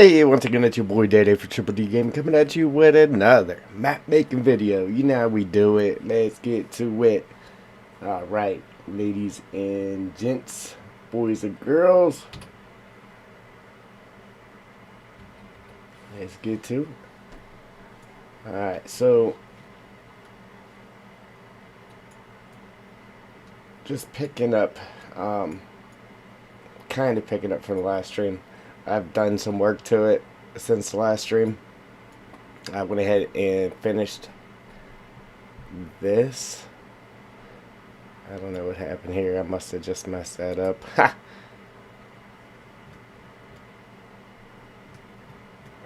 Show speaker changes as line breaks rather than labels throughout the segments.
Hey, once again, it's your boy Daddy for Triple D Game coming at you with another map making video. You know how we do it. Let's get to it. Alright, ladies and gents, boys and girls. Let's get to it. Alright, so just picking up, kind of picking up from the last stream. I've done some work to it since the last stream. I went ahead and finished this. I don't know what happened here. I must have just messed that up. Ha!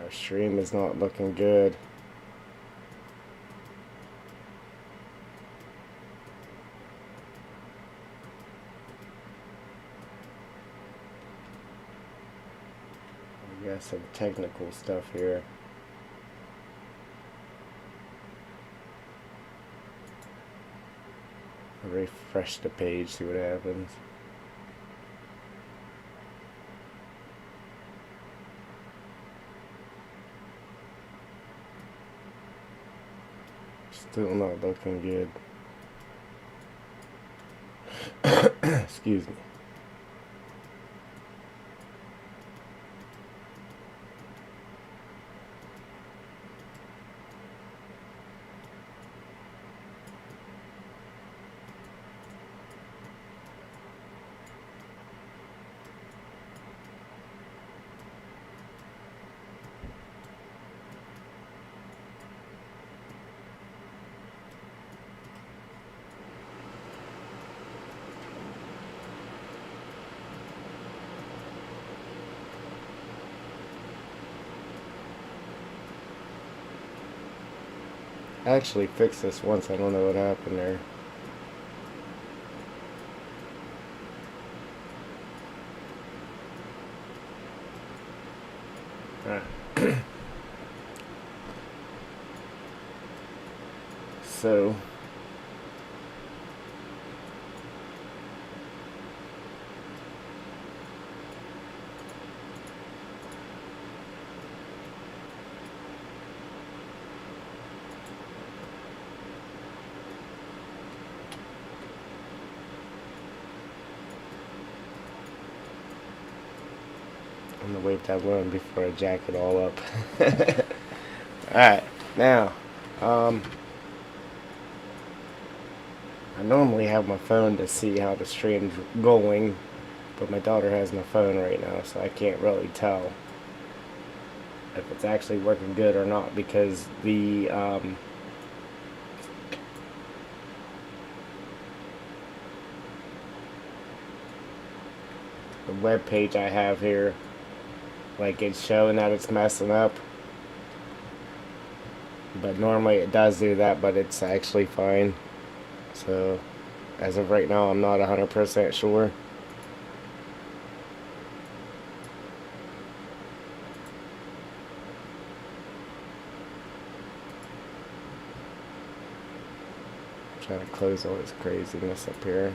Our stream is not looking good. We got some technical stuff here. Refresh the page, see what happens. Still not looking good. Excuse me. I actually fixed this once. I don't know what happened there. Alright. So I'm gonna wait that long before I jack it all up. Alright, now, I normally have my phone to see how the stream's going, but my daughter has my phone right now, so I can't really tell if it's actually working good or not, because the web page I have here, like, it's showing that it's messing up, but normally it does do that, but it's actually fine. So as of right now, I'm not 100% sure. I'm trying to close all this craziness up here.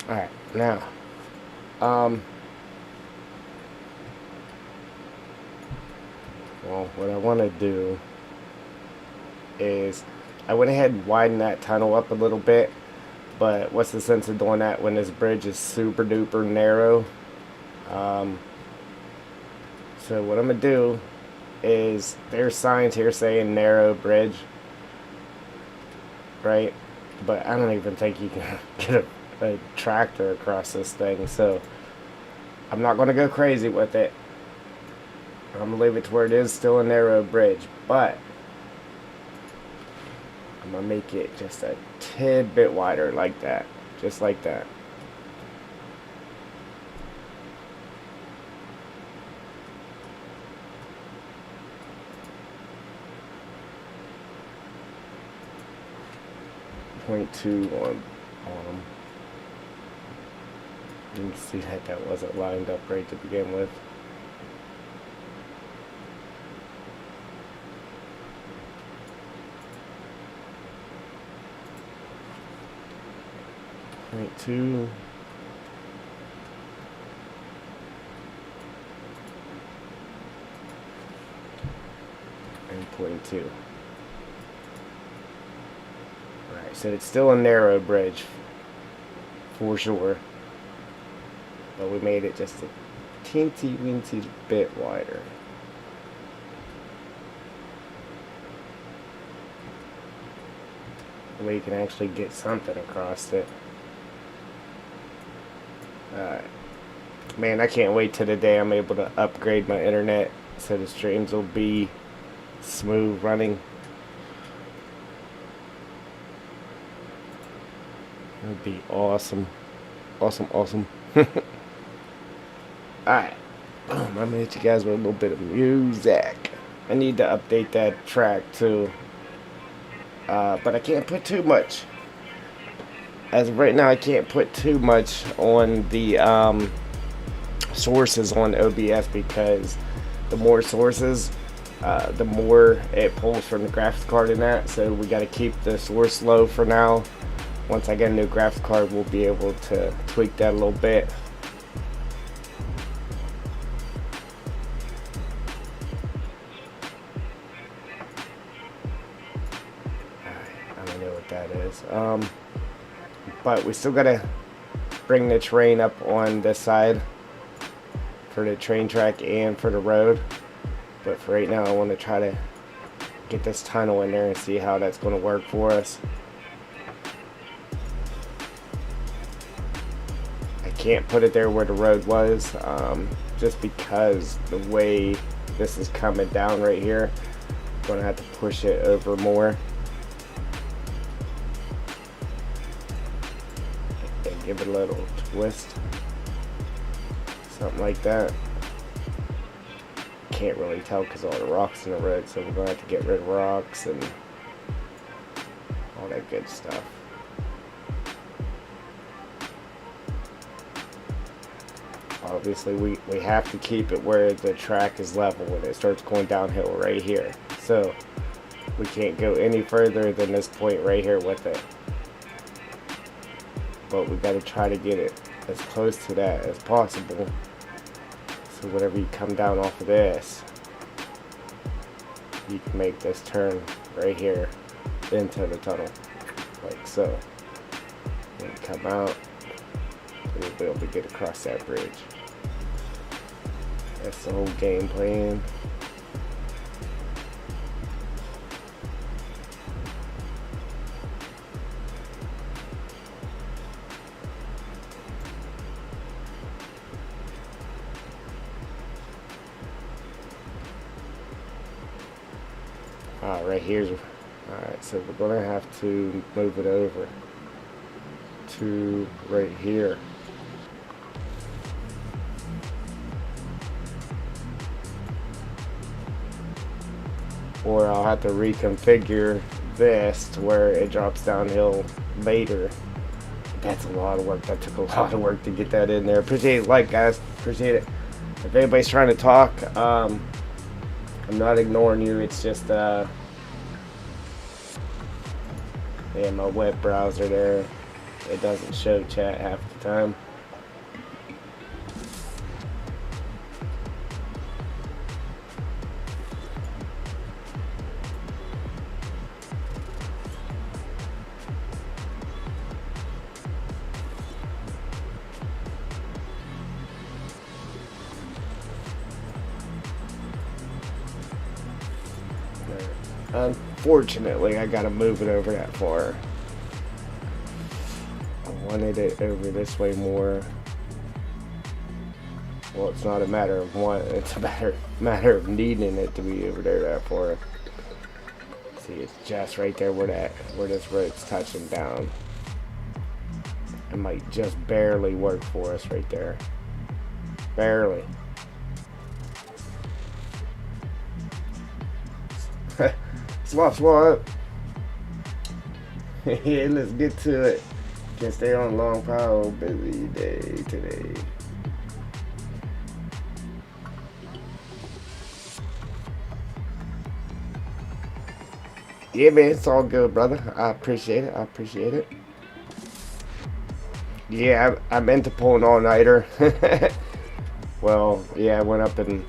Alright, now, well, what I want to do is, I went ahead and widened that tunnel up a little bit, but what's the sense of doing that when this bridge is super duper narrow? So what I'm going to do is, there's signs here saying narrow bridge, right? But I don't even think you can get a tractor across this thing, so I'm not going to go crazy with it. I'm going to leave it to where it is still a narrow bridge, but I'm going to make it just a tidbit wider, like that, just like that. 0.2 on bottom. You can see that that wasn't lined up right to begin with. Point 2. And 0.2. Alright, so it's still a narrow bridge for sure. But we made it just a teensy weensy bit wider. We can actually get something across it. Alright. Man, I can't wait till the day I'm able to upgrade my internet so the streams will be smooth running. That would be awesome. Awesome, awesome. Alright. I'm gonna hit you guys with a little bit of music. I need to update that track too. But I can't put too much. As of right now, I can't put too much on the sources on OBS because the more sources, the more it pulls from the graphics card in that. So we got to keep the source low for now. Once I get a new graphics card, we'll be able to tweak that a little bit. I don't know what that is. But we still gotta bring the train up on this side for the train track and for the road. But for right now, I want to try to get this tunnel in there and see how that's going to work for us. I can't put it there where the road was, just because the way this is coming down right here. I'm going to have to push it over more. And give it a little twist. Something like that. Can't really tell because all the rocks in the road, so we're going to have to get rid of rocks and all that good stuff. Obviously we have to keep it where the track is level when it starts going downhill right here, so we can't go any further than this point right here with it, but we got to try to get it as close to that as possible. So whenever you come down off of this, you can make this turn right here into the tunnel, like so. When you come out, you'll be able to get across that bridge. That's the whole game plan. Right here's alright, so we're gonna have to move it over to right here. Or I'll have to reconfigure this to where it drops downhill later. That's a lot of work. That took a lot of work to get that in there. Appreciate it, like, guys. Appreciate it. If anybody's trying to talk, I'm not ignoring you. It's just yeah, my web browser there, it doesn't show chat half the time. Unfortunately, I gotta move it over that far. I wanted it over this way more. Well, it's not a matter of want, it's a matter of needing it to be over there that far. See, it's just right there where this road's touching down. It might just barely work for us right there. Barely. Swap. Yeah, let's get to it. Can't stay on long, pile. Busy day today. Yeah, man, it's all good, brother. I appreciate it. I appreciate it. Yeah, I meant to pull an all-nighter. Well, yeah, I went up and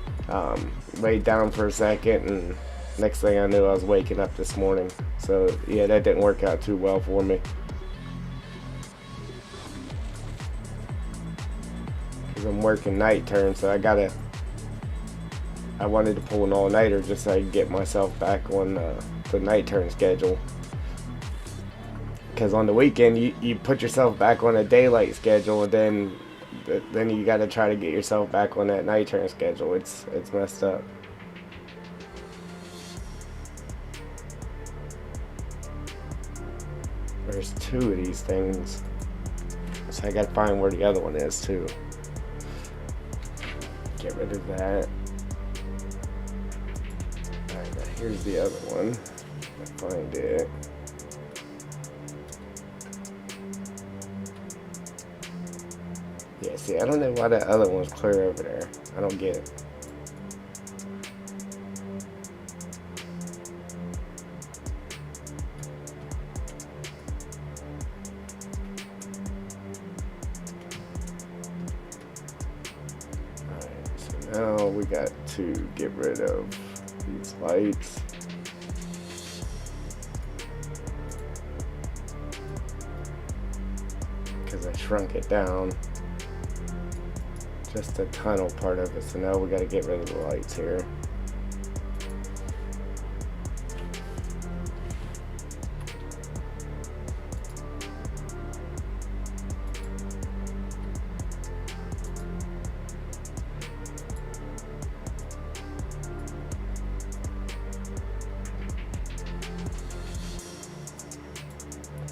laid down for a second, and next thing I knew, I was waking up this morning. So, yeah, that didn't work out too well for me. Because I'm working night turn, so I wanted to pull an all-nighter just so I could get myself back on the night turn schedule. Because on the weekend, you put yourself back on a daylight schedule, and then you got to try to get yourself back on that night turn schedule. It's messed up. There's two of these things, so I got to find where the other one is too. Get rid of that. Alright, now here's the other one. I find it. Yeah, see, I don't know why that other one's clear over there. I don't get it. Alright, so now we got to get rid of these lights. Because I shrunk it down. Just the tunnel part of it, so now we got to get rid of the lights here.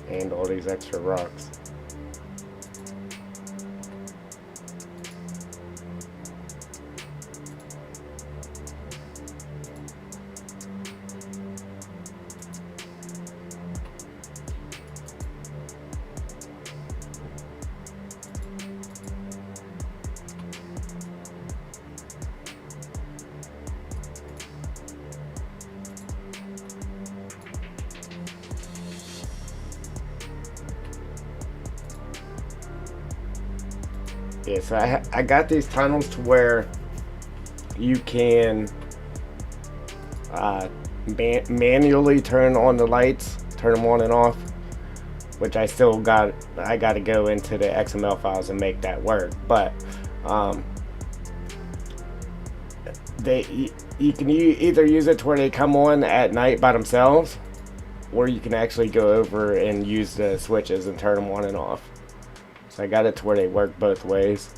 And all these extra rocks. Yeah, so I got these tunnels to where you can manually turn on the lights, turn them on and off, which I got to go into the XML files and make that work. But you can either use it to where they come on at night by themselves, or you can actually go over and use the switches and turn them on and off. So I got it to where they work both ways.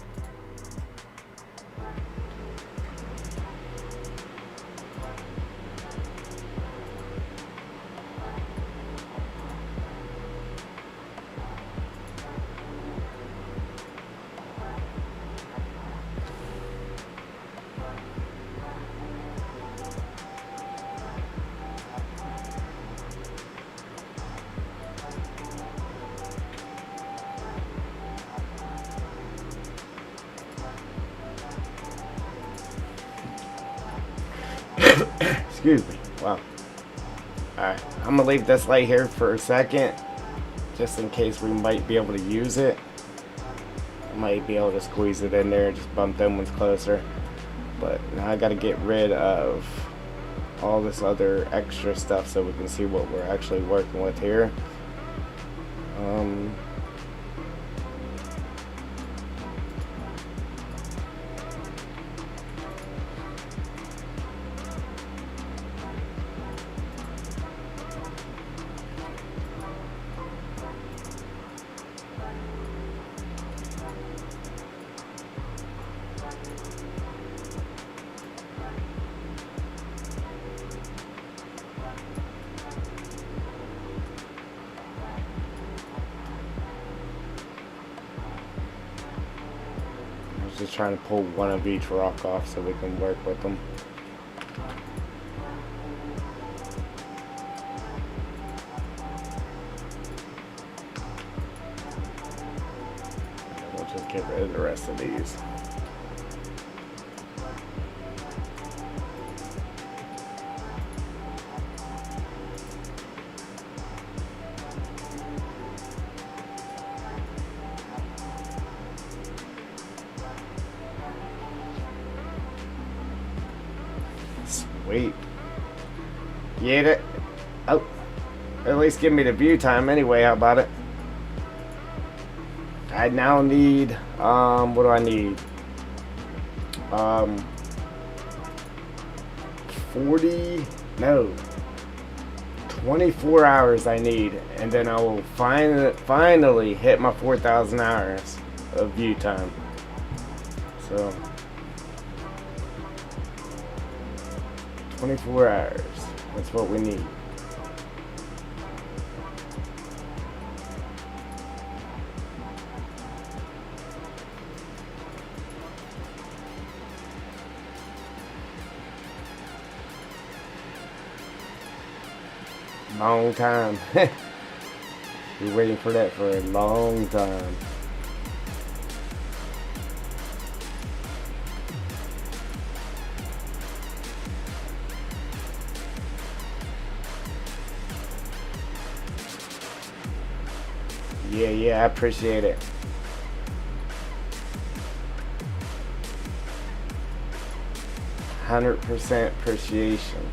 Excuse me. Wow. Alright, I'm gonna leave this light here for a second, just in case we might be able to use it. I might be able to squeeze it in there and just bump them ones closer. But now I gotta get rid of all this other extra stuff so we can see what we're actually working with here. Just trying to pull one of each rock off so we can work with them. Just get rid of the rest of these. Sweet. Get it? Oh, at least give me the view time anyway. How about it? I now need, what do I need? 24 hours I need, and then I will finally hit my 4,000 hours of view time. So 24 hours, that's what we need. Long time. We're waiting for that for a long time. Yeah, I appreciate it. %100 appreciation.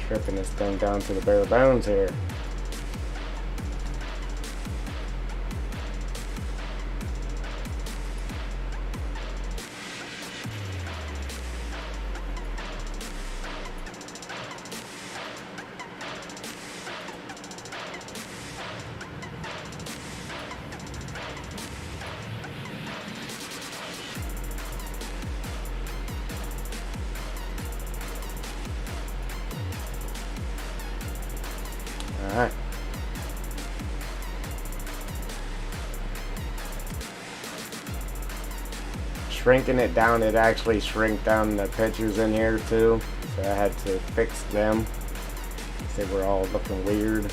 Stripping this thing down to the bare bones here. Alright. Shrinking it down, it actually shrank down the pictures in here too. So I had to fix them. They were all looking weird.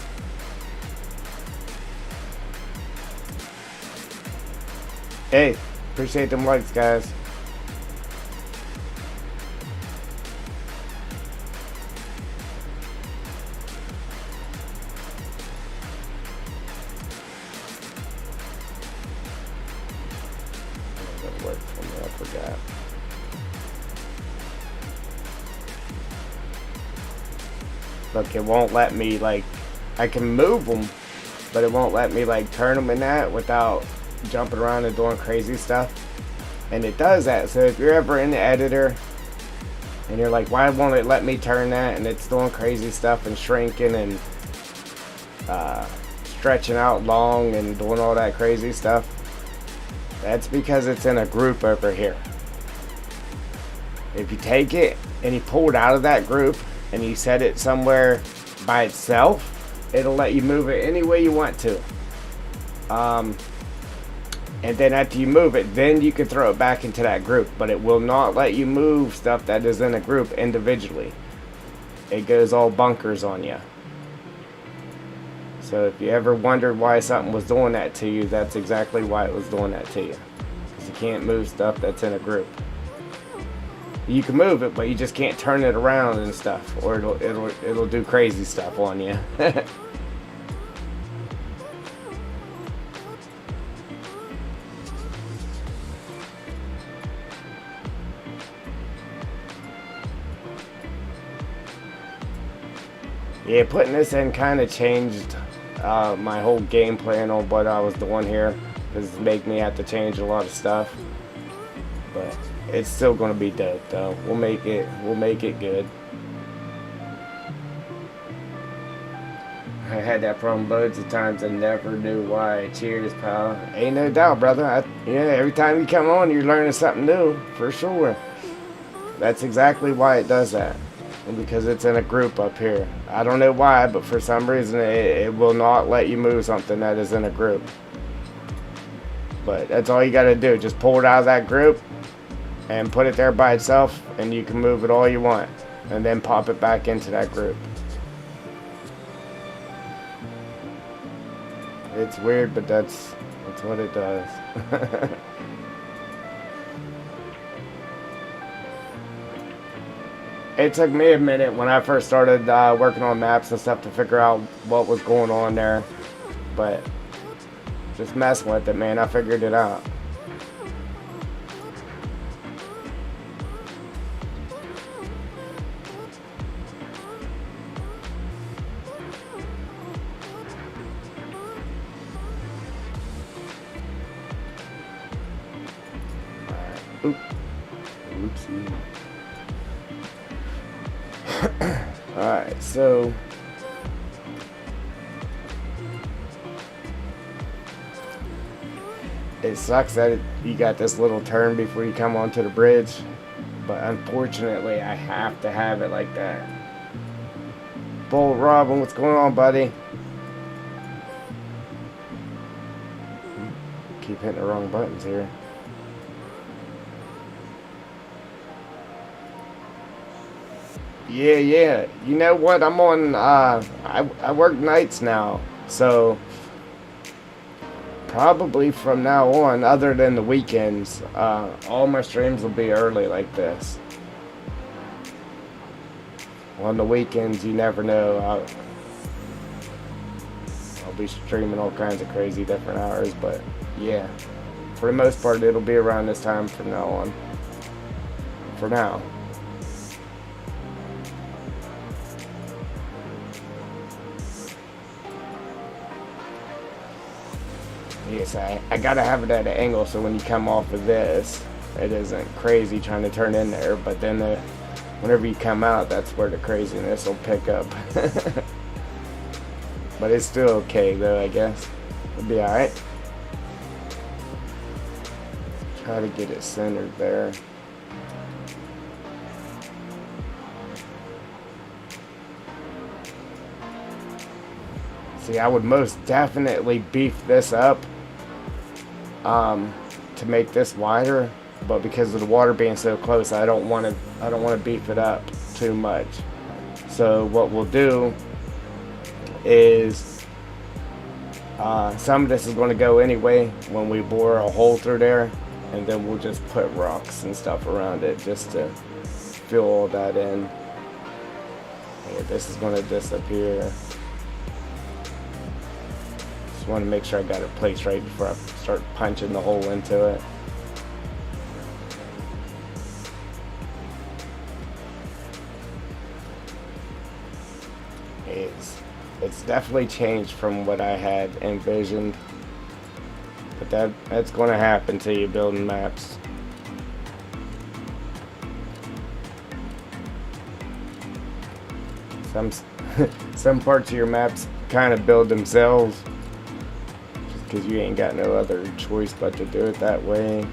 Hey, appreciate them likes, guys. Work for me, I forgot. Look, it won't let me, like, I can move them, but it won't let me, like, turn them in that without jumping around and doing crazy stuff. And it does that. So if you're ever in the editor and you're like, why won't it let me turn that? And it's doing crazy stuff and shrinking and stretching out long and doing all that crazy stuff. That's because it's in a group over here. If you take it and you pull it out of that group and you set it somewhere by itself, it'll let you move it any way you want to. And then after you move it, then you can throw it back into that group. But it will not let you move stuff that is in a group individually. It goes all bunkers on you. So if you ever wondered why something was doing that to you, that's exactly why it was doing that to you. Because you can't move stuff that's in a group. You can move it, but you just can't turn it around and stuff, or it'll do crazy stuff on you. Yeah, putting this in kind of changed my whole game plan on what I was doing here, because it made me have to change a lot of stuff. But it's still going to be dope, though. We'll make it good. I had that problem loads of times and never knew why. Cheers, pal. Ain't no doubt, brother. Yeah, every time you come on, you're learning something new, for sure. That's exactly why it does that. And because it's in a group up here. I don't know why, but for some reason it will not let you move something that is in a group. But that's all you got to do. Just pull it out of that group and put it there by itself, and you can move it all you want. And then pop it back into that group. It's weird, but that's what it does. It took me a minute when I first started working on maps and stuff to figure out what was going on there. But just messing with it, man, I figured it out. Alright. Oopsie. Alright, so it sucks that you got this little turn before you come onto the bridge, but unfortunately I have to have it like that. Bull Robin, what's going on, buddy? Keep hitting the wrong buttons here. Yeah. You know what? I'm on, I work nights now. So, probably from now on, other than the weekends, all my streams will be early like this. On the weekends, you never know. I'll be streaming all kinds of crazy different hours. But, yeah. For the most part, it'll be around this time from now on. For now. Yes, I gotta have it at an angle so when you come off of this, it isn't crazy trying to turn in there. But then whenever you come out, that's where the craziness will pick up. But it's still okay though, I guess. It'll be alright. Try to get it centered there. See, I would most definitely beef this up to make this wider, but because of the water being so close, I don't want to beef it up too much. So what we'll do is some of this is going to go anyway when we bore a hole through there, and then we'll just put rocks and stuff around it just to fill all that in. Yeah, this is going to disappear. Want to make sure I got it placed right before I start punching the hole into it. It's definitely changed from what I had envisioned, but that's going to happen to you building maps. Some parts of your maps kind of build themselves, because you ain't got no other choice but to do it that way.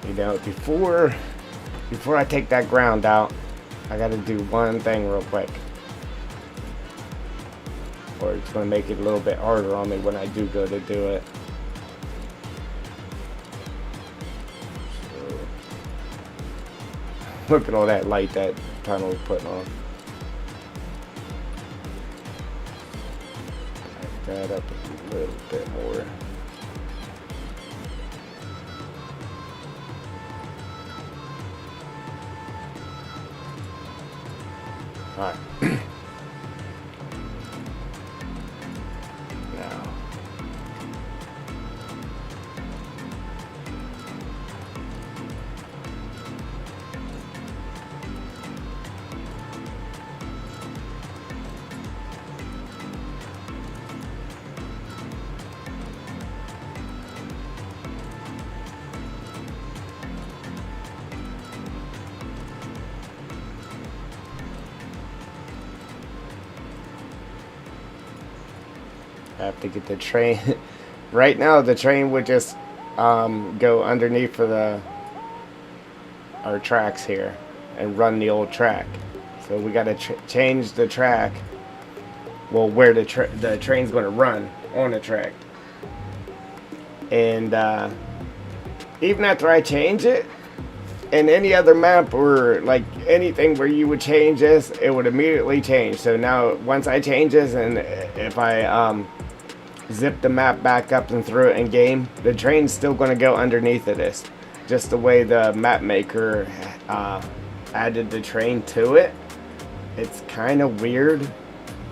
You know, before I take that ground out, I gotta do one thing real quick, or it's gonna make it a little bit harder on me when I do go to do it. So, look at all that light that tunnel is putting on. Back that up a little bit more. Alright. Now. I have to get the train. Right now, the train would just go underneath for our tracks here and run the old track. So we got to change the track. Well, where the train's going to run on the track. And even after I change it, in any other map or like anything where you would change this, it would immediately change. So now once I change this, and if I zip the map back up and through it in game, the train's still going to go underneath of this. Just the way the map maker added the train to it. It's kind of weird.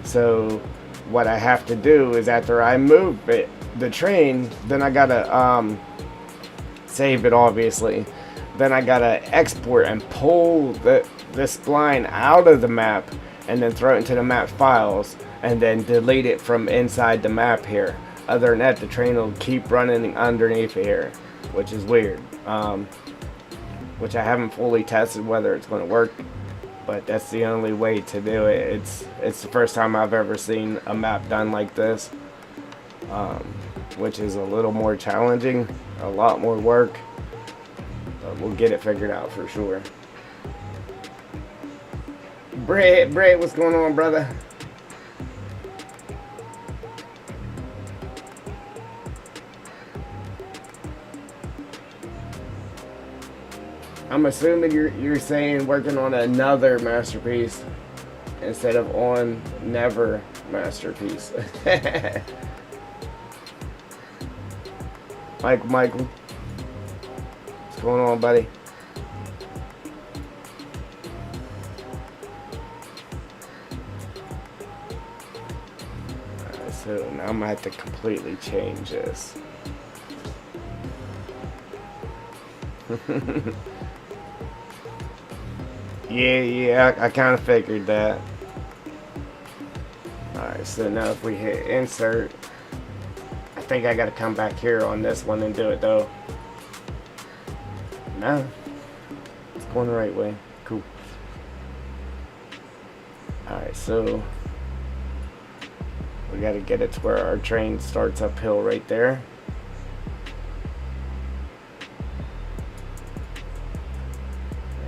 So what I have to do is after I move the train, then I gotta save it, obviously. Then I gotta export and pull this spline out of the map and then throw it into the map files and then delete it from inside the map here. Other than that, the train will keep running underneath here, which is weird. Which I haven't fully tested whether it's going to work, but that's the only way to do it. It's the first time I've ever seen a map done like this, which is a little more challenging, a lot more work. We'll get it figured out for sure. Brett, what's going on, brother? I'm assuming you're saying working on another masterpiece instead of on never masterpiece. Michael. What's going on, buddy? Alright, so now I'm gonna have to completely change this. Yeah, I kind of figured that. Alright, so now if we hit insert, I think I gotta come back here on this one and do it though. No, it's going the right way. Cool. Alright, so we gotta get it to where our train starts uphill right there.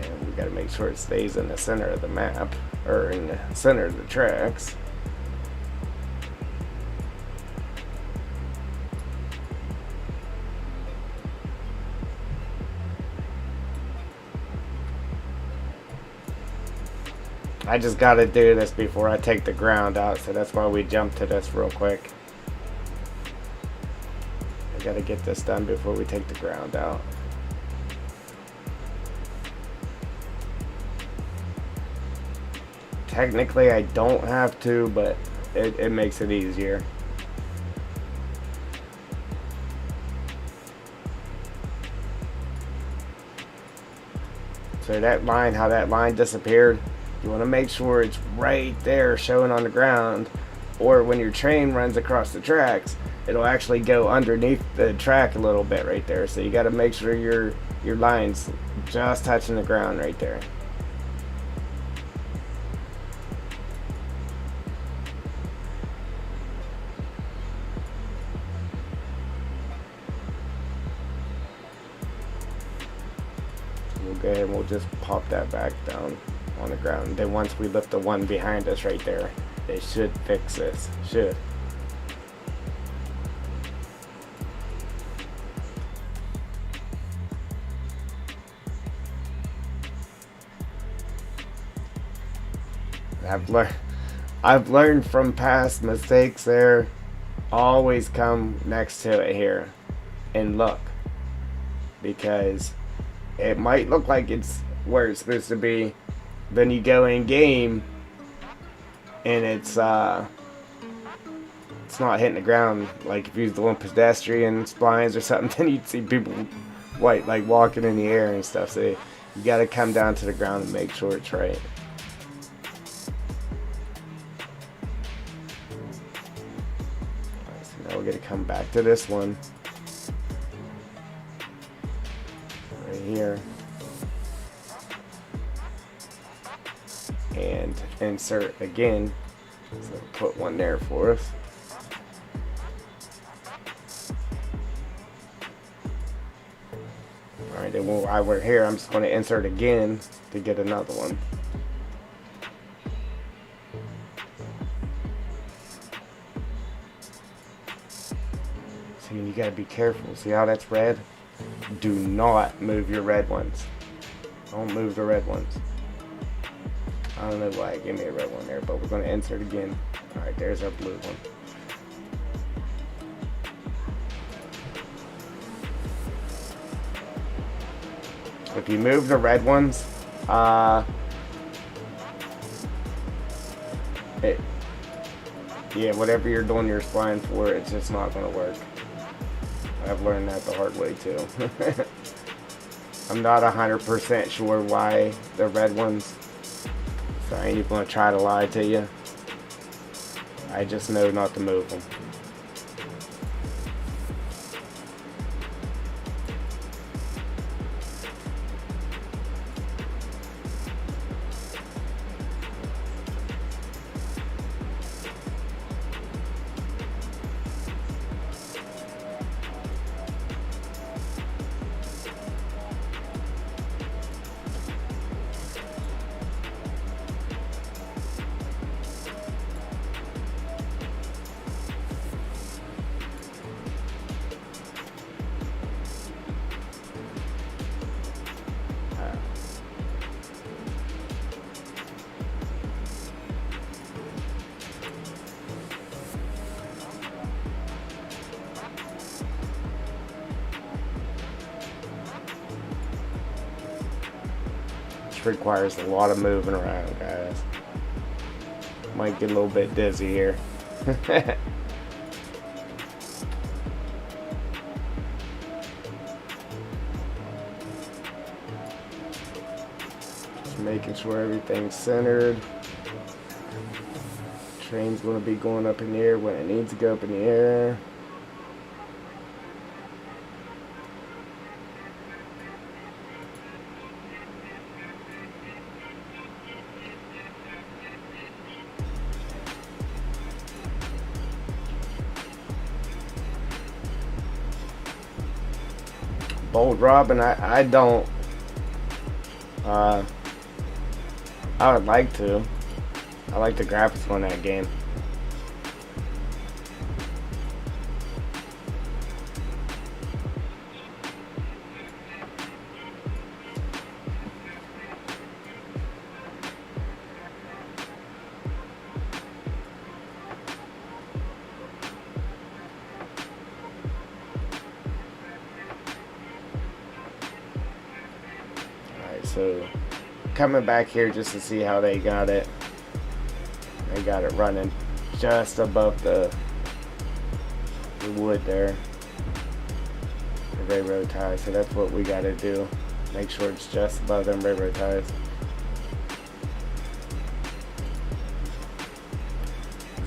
And we gotta make sure it stays in the center of the map, or in the center of the tracks. I just gotta do this before I take the ground out, so that's why we jumped to this real quick. I gotta get this done before we take the ground out. Technically I don't have to, but it makes it easier. So that line, how that line disappeared, you want to make sure it's right there showing on the ground, or when your train runs across the tracks, it'll actually go underneath the track a little bit right there. So you got to make sure your line's just touching the ground right there. We'll go ahead and we'll just pop that back down on the ground. Then once we lift the one behind us right there, they should fix this. Should. I've learned from past mistakes there. Always come next to it here and look, because it might look like it's where it's supposed to be. Then you go in game and it's not hitting the ground. Like if you use the one pedestrian splines or something, then you'd see people like walking in the air and stuff. So you gotta come down to the ground and make sure it's right. Alright, so now we're gonna come back to this one right here and insert again. So put one there for us. Alright, then while we're here, I'm just going to insert again to get another one. See, you gotta be careful. See how that's red? Do not move your red ones. Don't move the red ones. I don't know why it gave me a red one there, but we're going to insert again. Alright, there's our blue one. If you move the red ones, yeah, whatever you're doing your spline for, it's just not going to work. I've learned that the hard way too. I'm not 100% sure why the red ones, so I ain't even going to try to lie to you. I just know not to move them. Requires a lot of moving around, guys. Might get a little bit dizzy here. Just making sure everything's centered. Train's going to be going up in the air when it needs to go up in the air. Bold Robin, I don't. I would like to. I like the graphics on that game. So coming back here just to see how they got it. They got it running just above the wood there. The railroad ties. So that's what we got to do. Make sure it's just above them railroad ties.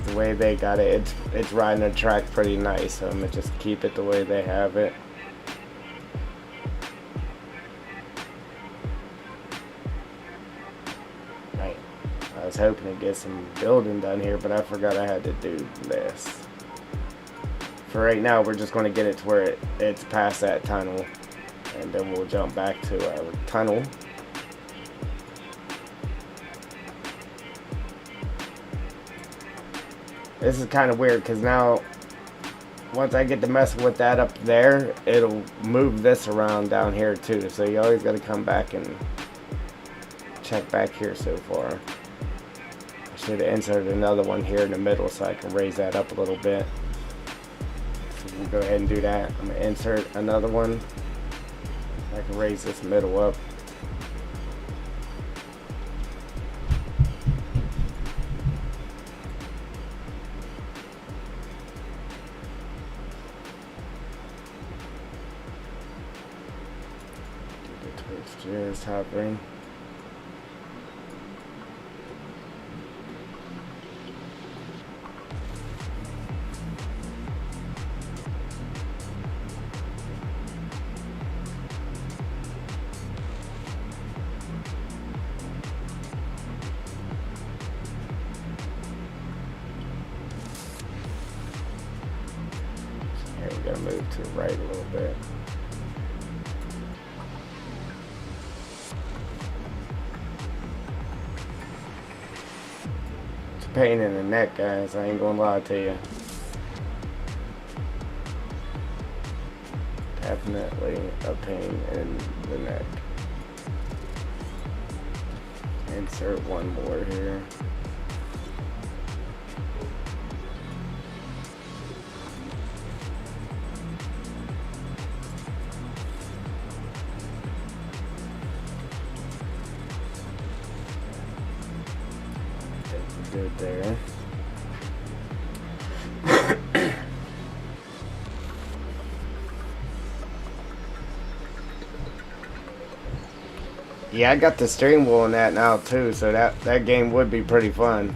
The way they got it, it's riding the track pretty nice. So I'm gonna just keep it the way they have it. I was hoping to get some building done here, but I forgot I had to do this. For right now, we're just going to get it to where it's past that tunnel, and then we'll jump back to our tunnel. This is kind of weird, because now, once I get to messing with that up there, it'll move this around down here too, so you always got to come back and check back here so far. Should have inserted another one here in the middle so I can raise that up a little bit. So we'll go ahead and do that. I'm going to insert another one. I can raise this middle up. Do the twist just hovering. Here we gotta move to the right a little bit. pain in the neck, guys. I ain't gonna lie to you. Definitely a pain in the neck. Insert one more here. Good there. Yeah, I got the steering wheel in that now too, so that game would be pretty fun.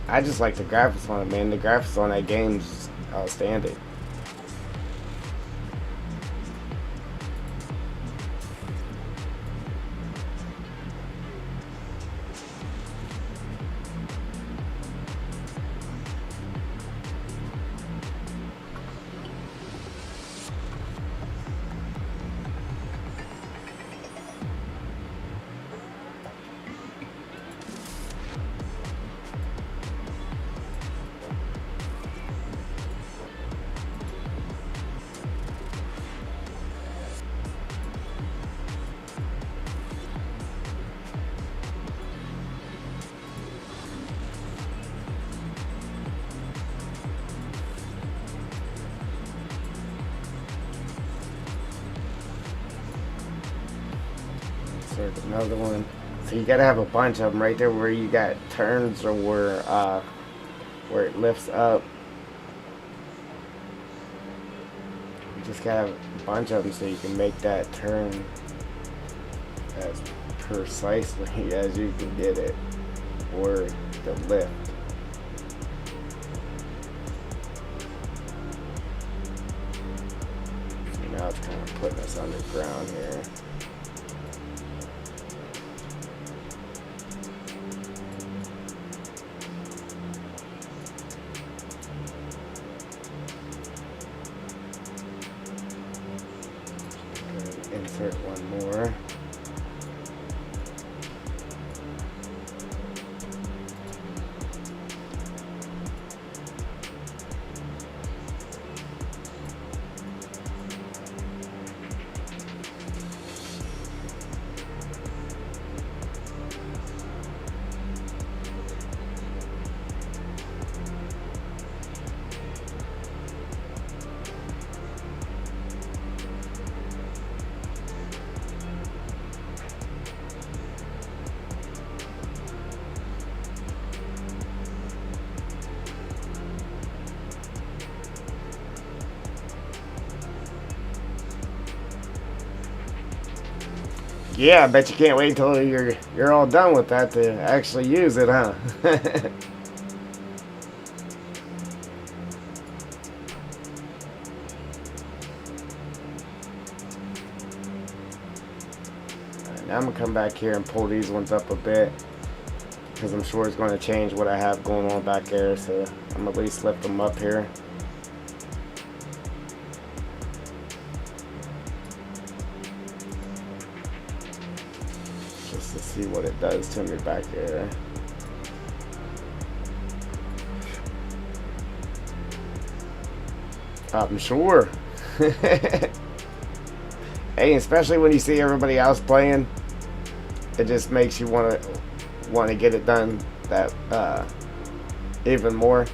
I just like the graphics on it, man. The graphics on that game is outstanding. Insert another one. So you gotta have a bunch of them right there where you got turns or where it lifts up. You just gotta have a bunch of them so you can make that turn as precisely as you can get it, or the lift. So now it's kind of putting us underground here. Insert one more. Yeah, I bet you can't wait until you're all done with that to actually use it, huh? Now I'm gonna come back here and pull these ones up a bit, because I'm sure it's going to change what I have going on back there, so I'm gonna at least lift them up here. Just to see what it does to me back there. I'm sure. Hey, especially when you see everybody else playing, it just makes you want to get it done that even more.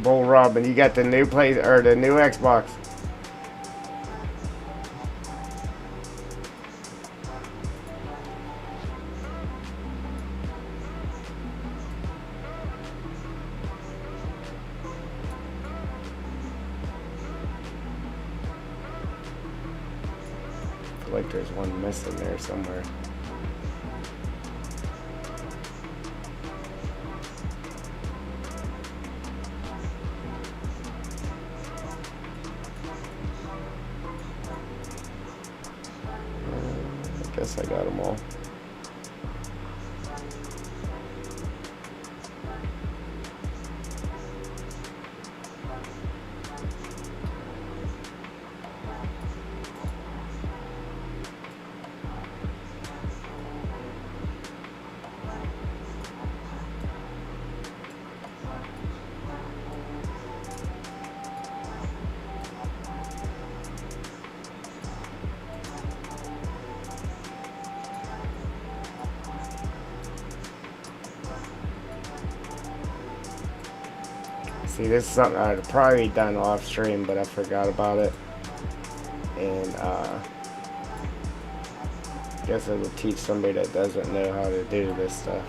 Bull Robin, you got the new play or the new Xbox? like there's one missing there somewhere. I guess I got them all. See, this is something I'd probably done off stream, but I forgot about it. And guess it'll teach somebody that doesn't know how to do this stuff.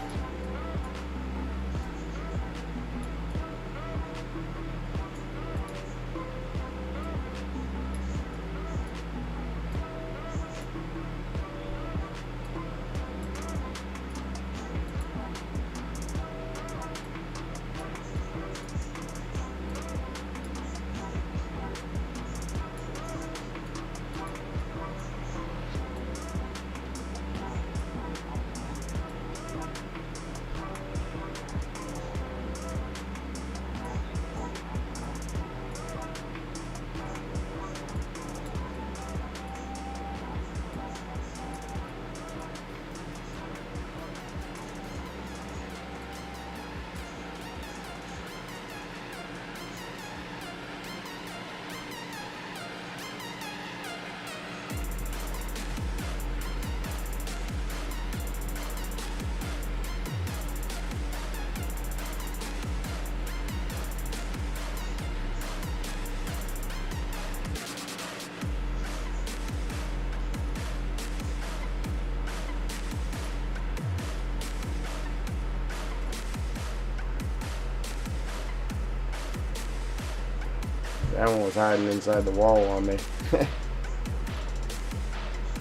That one was hiding inside the wall on me.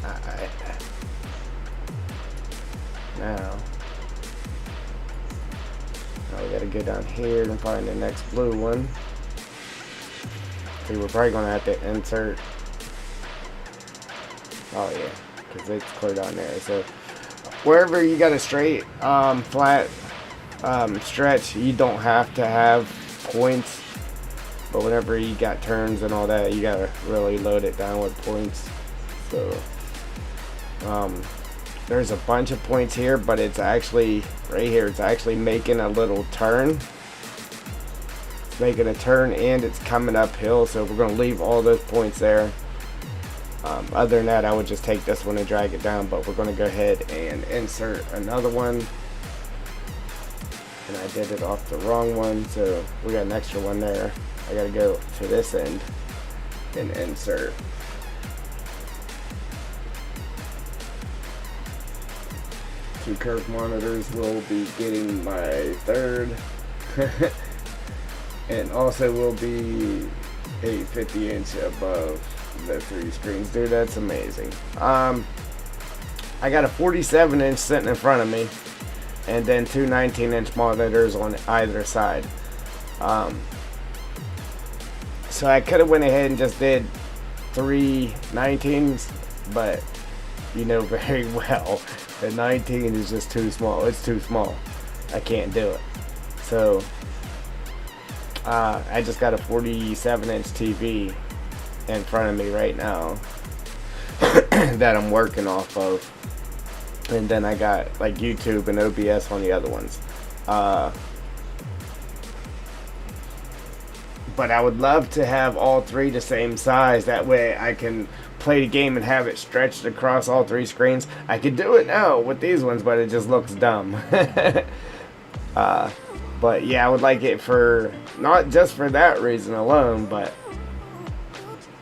Alright. Now we gotta go down here and find the next blue one. See, we're probably gonna have to insert. Oh yeah, because it's clear down there. So wherever you got a straight, flat stretch, you don't have to have points. But whenever you got turns and all that, you gotta really load it down with points. So there's a bunch of points here, but it's actually right here. It's actually making a little turn. It's making a turn and it's coming uphill. So we're gonna leave all those points there. Other than that, I would just take this one and drag it down. But we're gonna go ahead and insert another one. And I did it off the wrong one, so we got an extra one there. I gotta go to this end and insert. Two curved monitors will be getting my third. And also will be a 50-inch above the 3 screens. Dude, that's amazing. I got a 47-inch sitting in front of me, and then two 19-inch monitors on either side. So I could have went ahead and just did 3 19s, but you know very well the 19 is just too small. It's too small. I can't do it. So I just got a 47-inch TV in front of me right now that I'm working off of, and then I got like YouTube and OBS on the other ones. But I would love to have all 3 the same size. That way I can play the game and have it stretched across all 3 screens. I could do it now with these ones, but it just looks dumb. But yeah, I would like it for, not just for that reason alone, but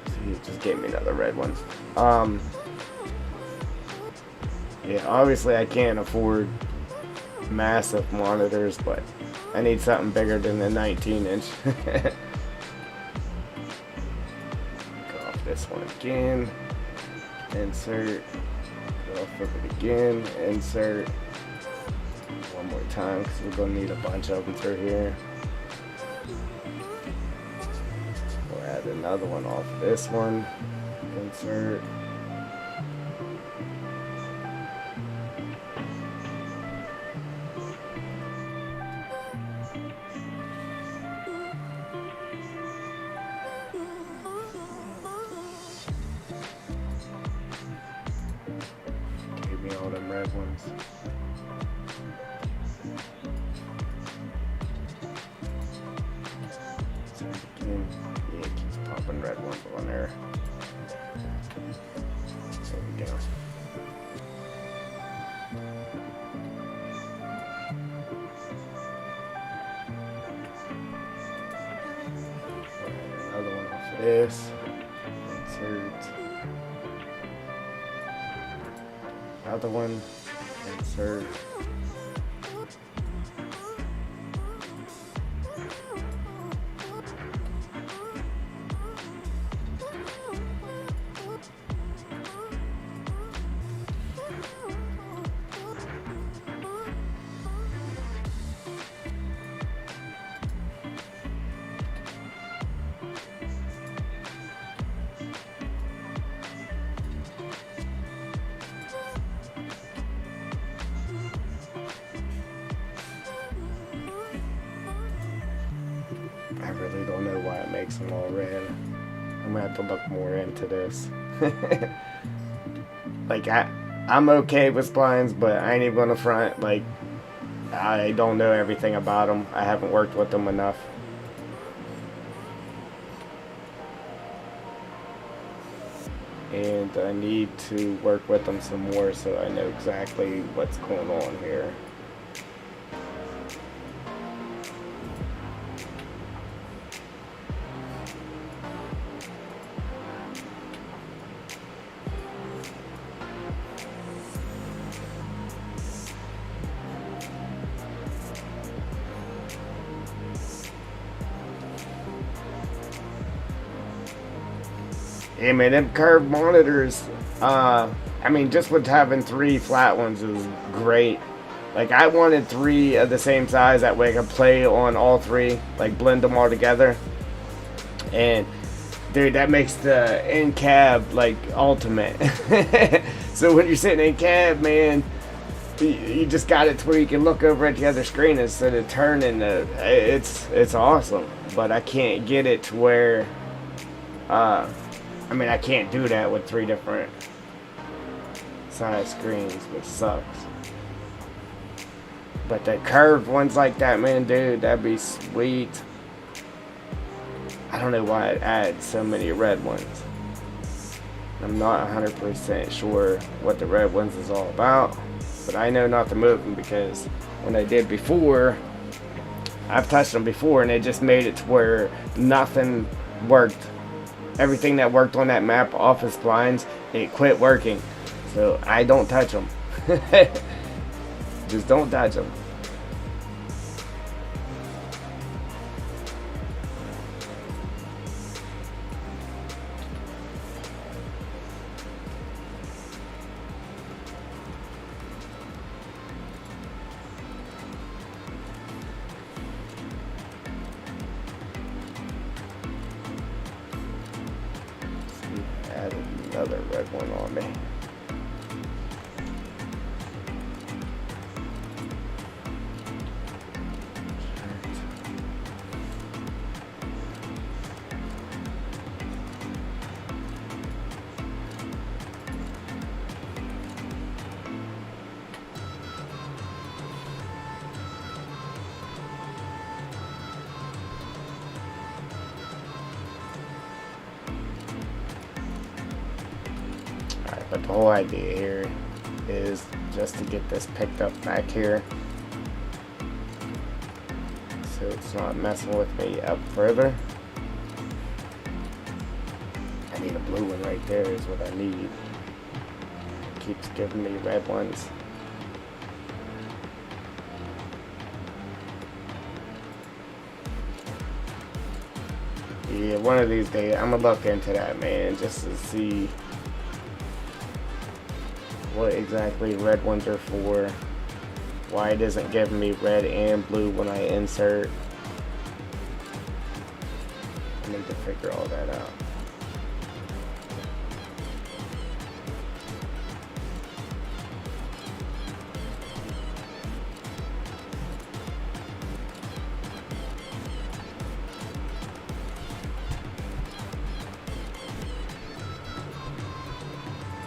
see, it just gave me another red one. Yeah, obviously I can't afford massive monitors, but I need something bigger than the 19-inch. Go off this one again. insert, go off of it again, insert, one more time because we're going to need a bunch of them through here. We'll add another one off of this one, insert. Give me all them red ones. Again, yeah, it keeps popping red ones on there. There we go. Another one off of this. Insert. Another one. Insert. I really don't know why it makes them all red. I'm gonna have to look more into this. Like I'm okay with splines, but I ain't even gonna front. Like I don't know everything about them. I haven't worked with them enough. And I need to work with them some more so I know exactly what's going on here. Yeah, man, them curved monitors, I mean, just with having 3 flat ones is great. Like, I wanted 3 of the same size, that way I could play on all 3, like, blend them all together. And, dude, that makes the in-cab, like, ultimate. So when you're sitting in cab, man, you just got it to where you can look over at the other screen instead of turning. It's awesome. But I can't get it to where, I mean, I can't do that with 3 different size screens, which sucks. But the curved ones like that, man, dude, that'd be sweet. I don't know why it adds so many red ones. I'm not 100% sure what the red ones is all about, but I know not to move them because when I did before, I've touched them before and it just made it to where nothing worked. Everything that worked on that map off of splines, it quit working. So I don't touch them. Just don't touch them. Add another red one on me. But the whole idea here is just to get this picked up back here so it's not messing with me up further. I need a blue one right there is what I need. It keeps giving me red ones. Yeah, one of these days I'm gonna look into that, man, just to see what exactly red ones are for, why it isn't giving me red and blue when I insert. I need to figure all that out.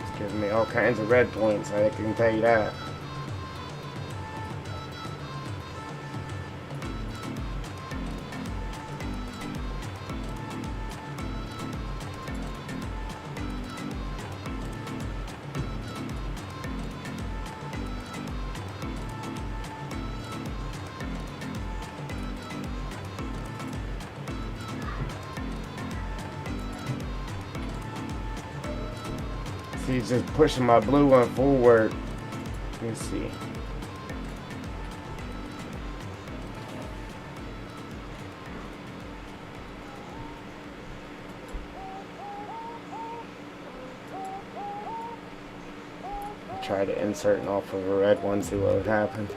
It's giving me all kinds of red points, I can tell you that. He's just pushing my blue one forward. Let's see. I'll try to insert it off of a red one, see what would happen.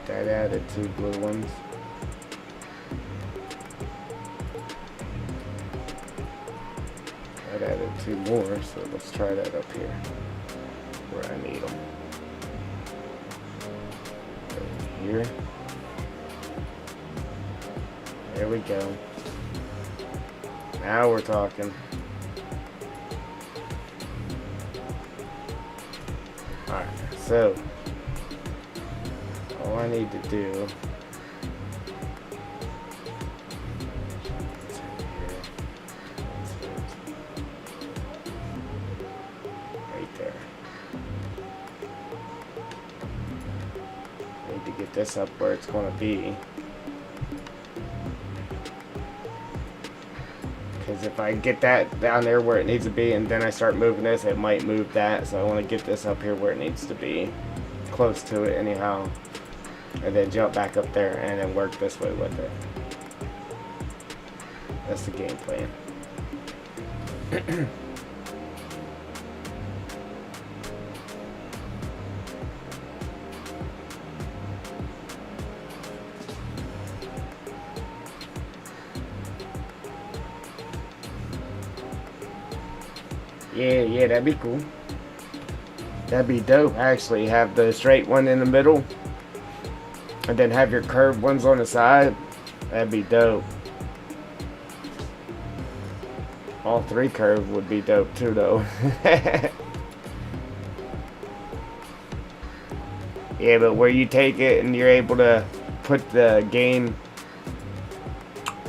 That added 2 blue ones. That added 2 more, so let's try that up here where I need them. Here. There we go. Now we're talking. Alright, so all I need to do right there. I need to get this up where it's going to be. Because if I get that down there where it needs to be and then I start moving this, it might move that. So I want to get this up here where it needs to be. Close to it anyhow. And then jump back up there and then work this way with it. That's the game plan. Yeah, that'd be cool. That'd be dope, actually. Have the straight one in the middle. And then have your curved ones on the side. That'd be dope. All 3 curved would be dope too, though. Yeah, but where you take it and you're able to put the game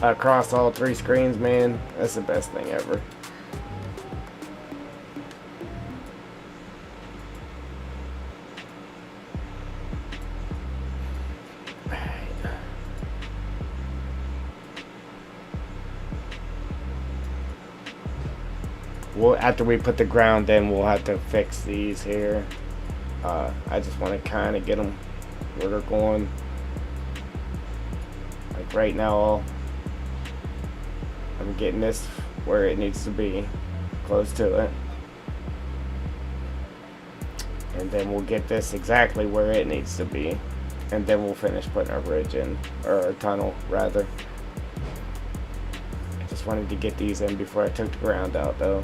across all 3 screens, man, that's the best thing ever. Well, after we put the ground in, we'll have to fix these here. I just want to kind of get them where they're going. Like right now, I'm getting this where it needs to be, close to it. And then we'll get this exactly where it needs to be. And then we'll finish putting our bridge in, or our tunnel, rather. I just wanted to get these in before I took the ground out, though.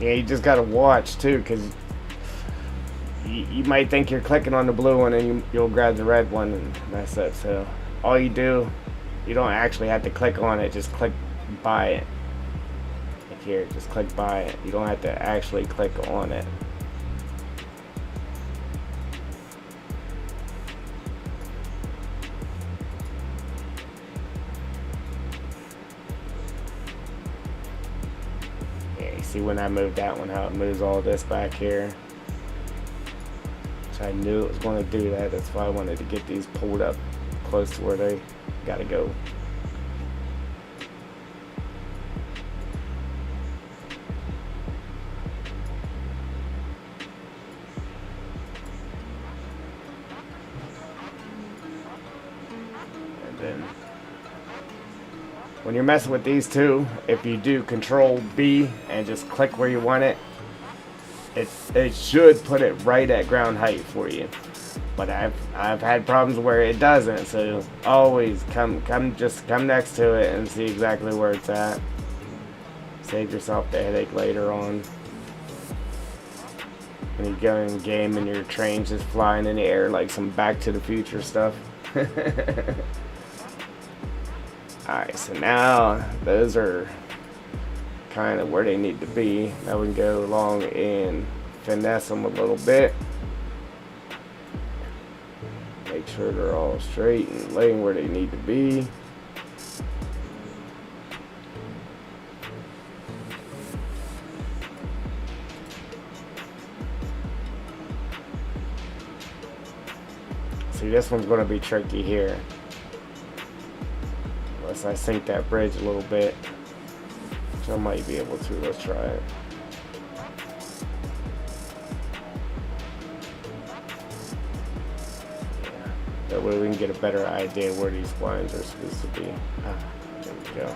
Yeah, you just gotta watch too, because you might think you're clicking on the blue one and you'll grab the red one and mess up. So all you do, you don't actually have to click on it, just click by it. If here. Just click by it. You don't have to actually click on it. Yeah, you see when I moved that one, how it moves all this back here. So I knew it was going to do that. That's why I wanted to get these pulled up close to where they got to go. And then when you're messing with these two, if you do Control B and just click where you want it, it should put it right at ground height for you. But I've had problems where it doesn't, so always come next to it and see exactly where it's at. Save yourself the headache later on. When you go in game and your train's just flying in the air like some Back to the Future stuff. Alright, so now those are kind of where they need to be. Now we can go along and finesse them a little bit. Make sure they're all straight and laying where they need to be. See, this one's going to be tricky here. Unless I sink that bridge a little bit. Which I might be able to. Let's try it. Yeah. That way we can get a better idea where these lines are supposed to be. Ah, there we go.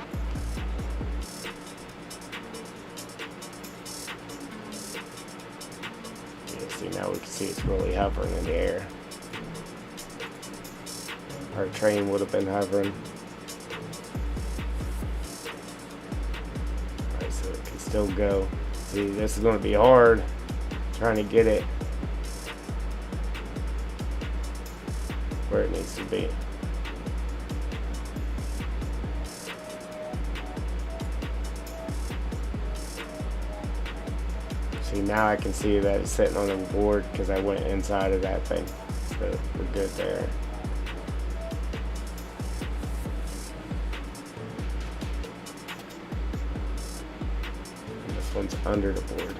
Yeah, see, now we can see it's really hovering in the air. Our train would have been hovering. Alright, so it can still go. See, this is going to be hard trying to get it where it needs to be. See, now I can see that it's sitting on the board because I went inside of that thing. So we're good there. This one's under the board.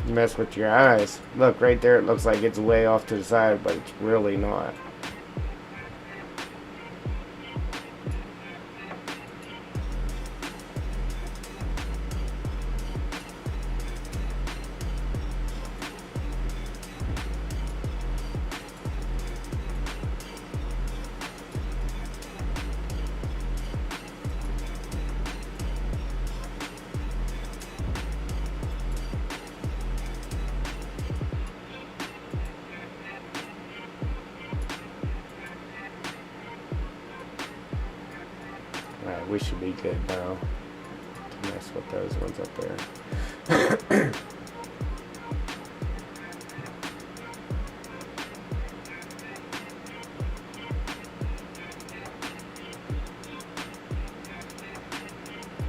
Mess with your eyes. Look, right there, it looks like it's way off to the side, but it's really not. Alright, we should be good now to mess with those ones up there.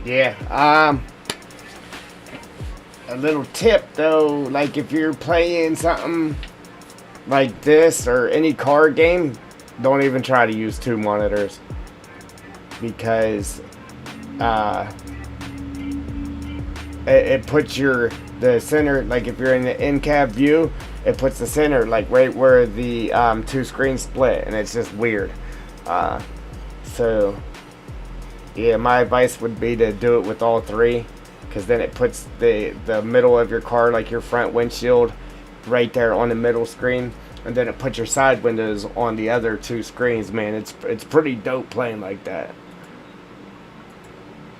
Yeah. A little tip though, like if you're playing something like this or any card game, don't even try to use two monitors because uh, it puts the center, like if you're in the in-cab view, it puts the center like right where the two screens split, and it's just weird. So yeah, my advice would be to do it with all three, because then it puts the middle of your car, like your front windshield, right there on the middle screen, and then it puts your side windows on the other two screens. Man, it's pretty dope playing like that.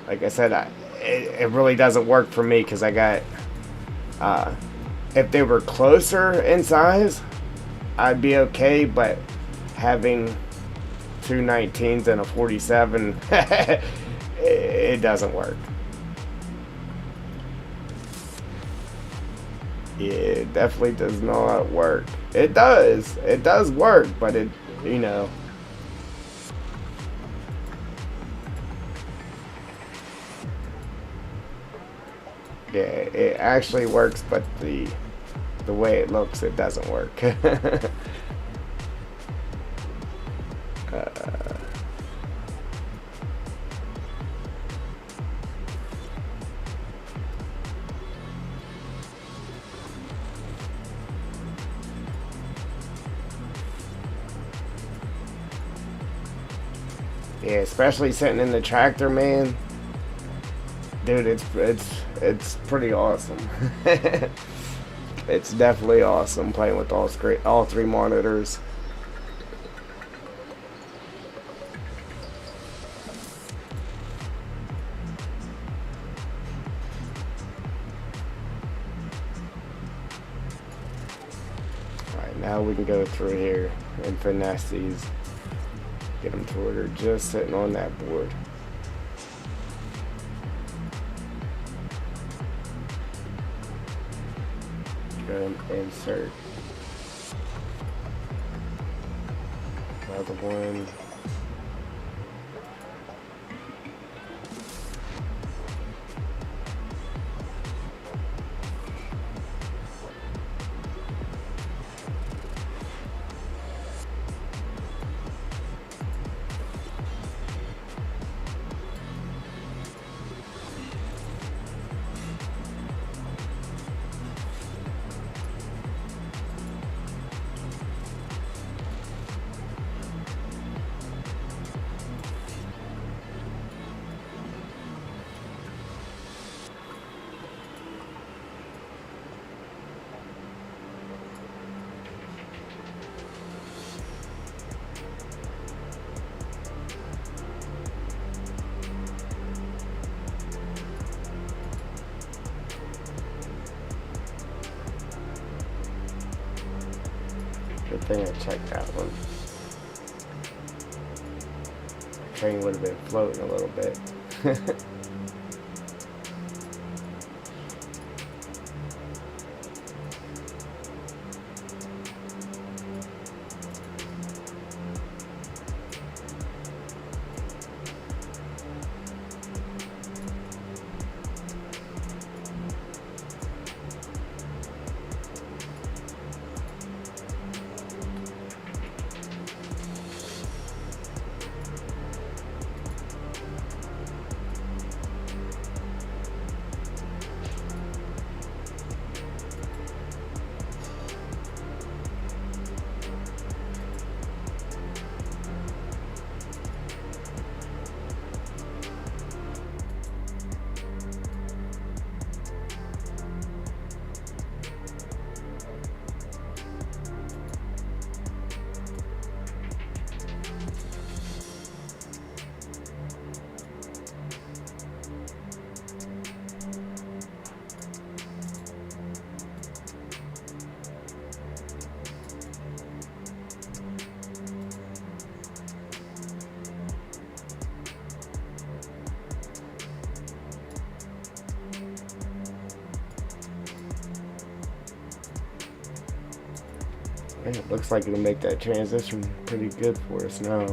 Like I said, it really doesn't work for me because I got if they were closer in size, I'd be okay, but having two 19s and a 47, it doesn't work. It definitely does not work. It does work, but it, you know. Yeah, it actually works, but the way it looks, it doesn't work. Yeah, especially sitting in the tractor, man. Dude, it's pretty awesome. It's definitely awesome playing with all three monitors. Alright, now we can go through here and finesse these. Get them to where they're just sitting on that board. Go and insert another one. Good thing I checked that one. The train would have been floating a little bit. And it looks like it'll make that transition pretty good for us now.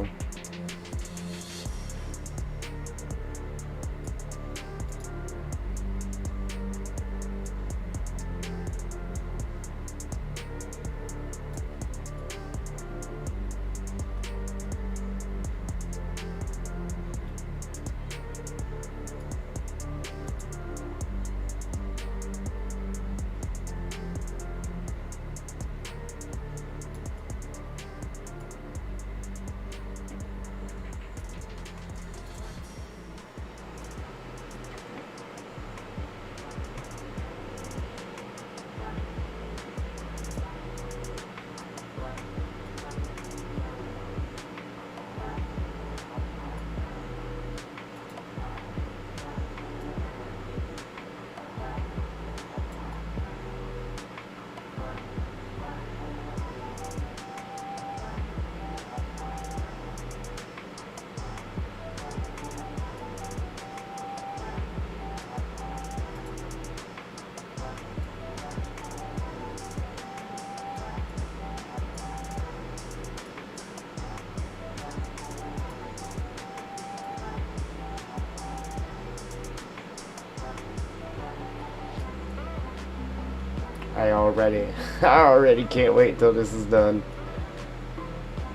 I already, I already can't wait until this is done.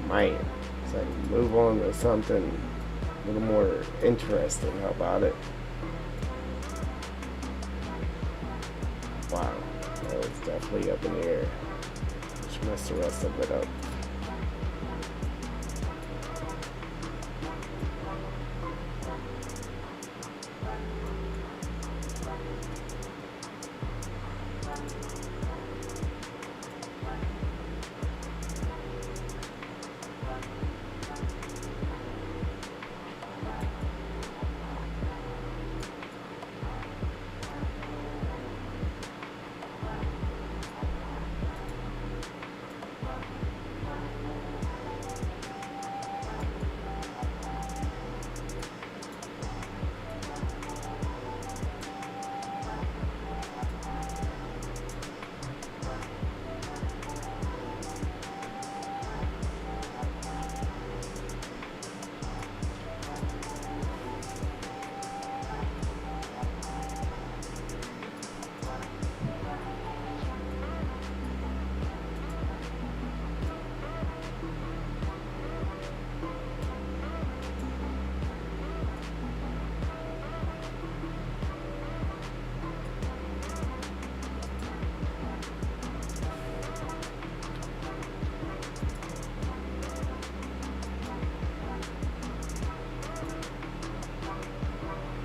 Man, so I can move on to something a little more interesting. How about it? Wow, that was definitely up in the air. Which messed the rest of it up.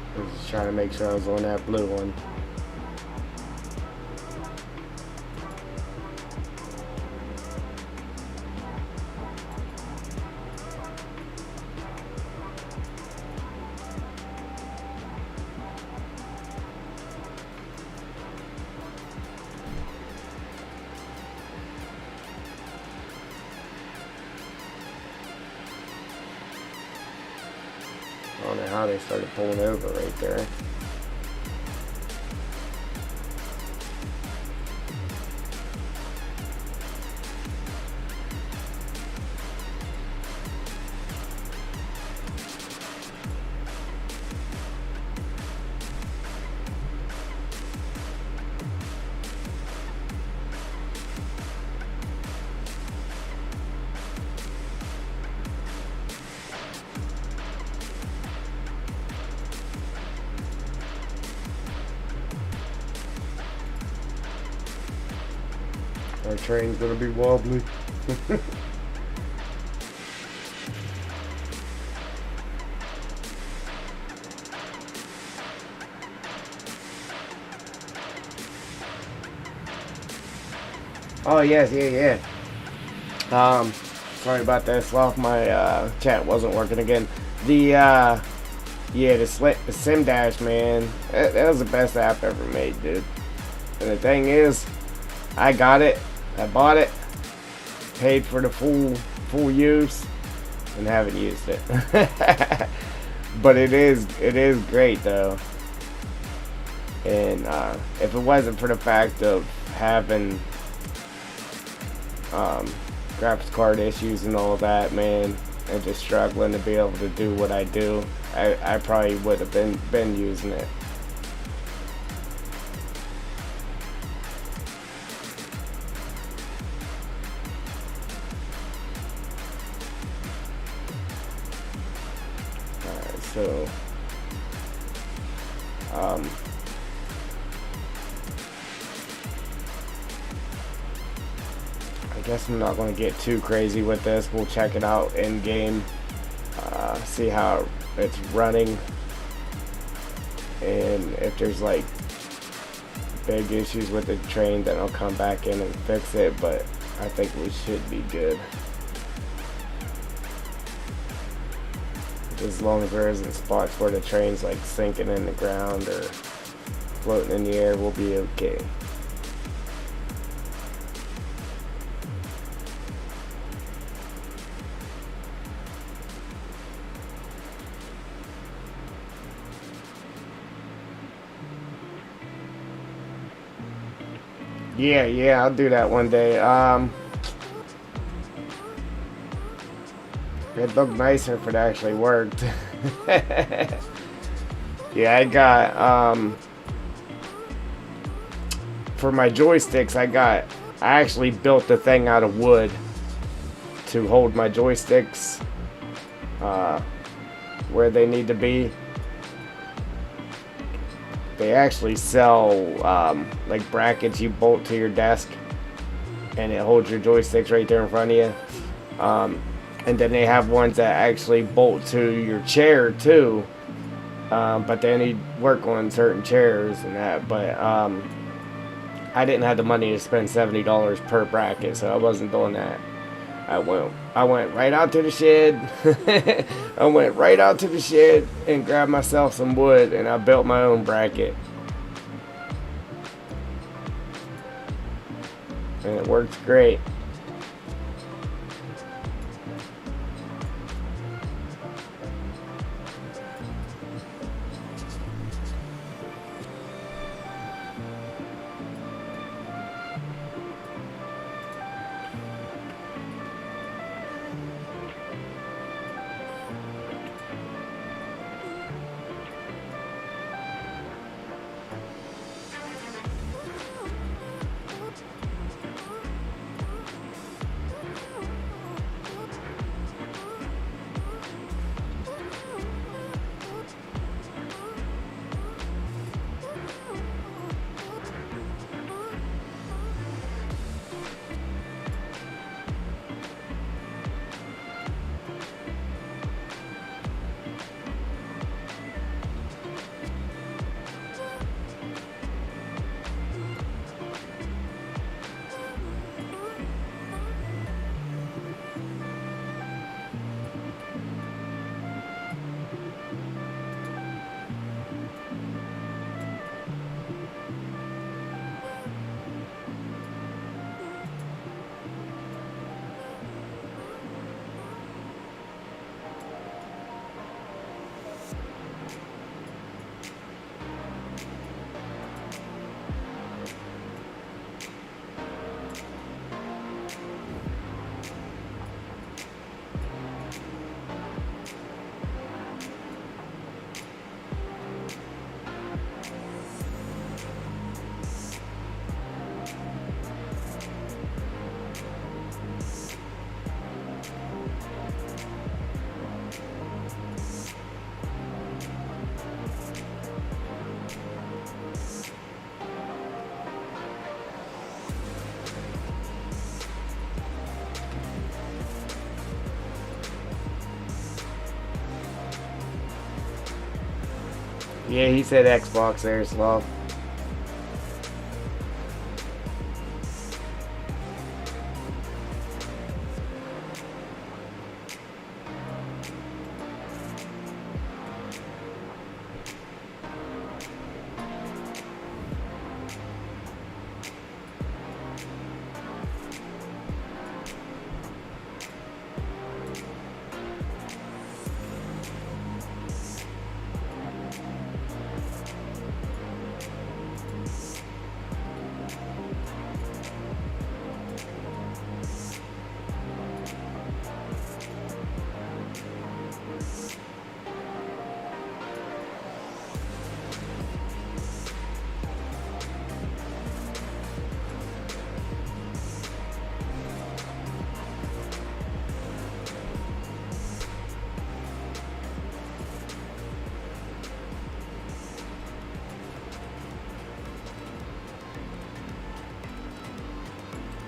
I was just trying to make sure I was on that blue one. I don't know how they started pulling over right there. Our train's gonna be wobbly. Oh yes, yeah. Sorry about that, Sloth. My chat wasn't working again. The Sim Dash, man, that was the best app ever made, dude. And the thing is, I got it, I bought it, paid for the full use, and haven't used it. But it is great though. And if it wasn't for the fact of having graphics card issues and all that, man, and just struggling to be able to do what I do, I probably would have been using it. Alright, so I guess I'm not going to get too crazy with this. We'll check it out in game, see how it's running, and if there's like big issues with the train, then I'll come back in and fix it, but I think we should be good. As long as there isn't spots where the train's like sinking in the ground or floating in the air, we'll be okay. Yeah, I'll do that one day. It'd look nicer if it actually worked. Yeah, I got for my joysticks, I actually built the thing out of wood to hold my joysticks where they need to be. They actually sell like brackets you bolt to your desk, and it holds your joysticks right there in front of you. And then they have ones that actually bolt to your chair too, but they only work on certain chairs and that. But I didn't have the money to spend $70 per bracket, so I wasn't doing that. I went right out to the shed. I went right out to the shed and grabbed myself some wood, and I built my own bracket. And it works great. Yeah, he said Xbox there, Slow.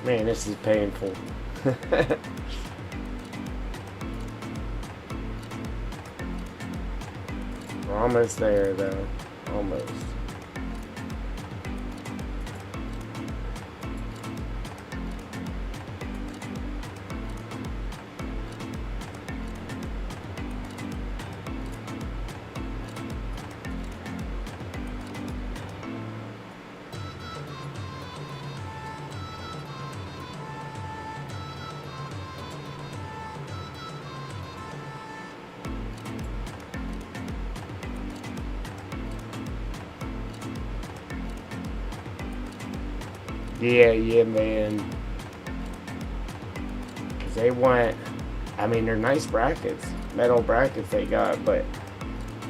Man, this is painful. We're almost there, though. Almost. Yeah, man. Because they want, I mean, they're nice brackets, metal brackets they got, but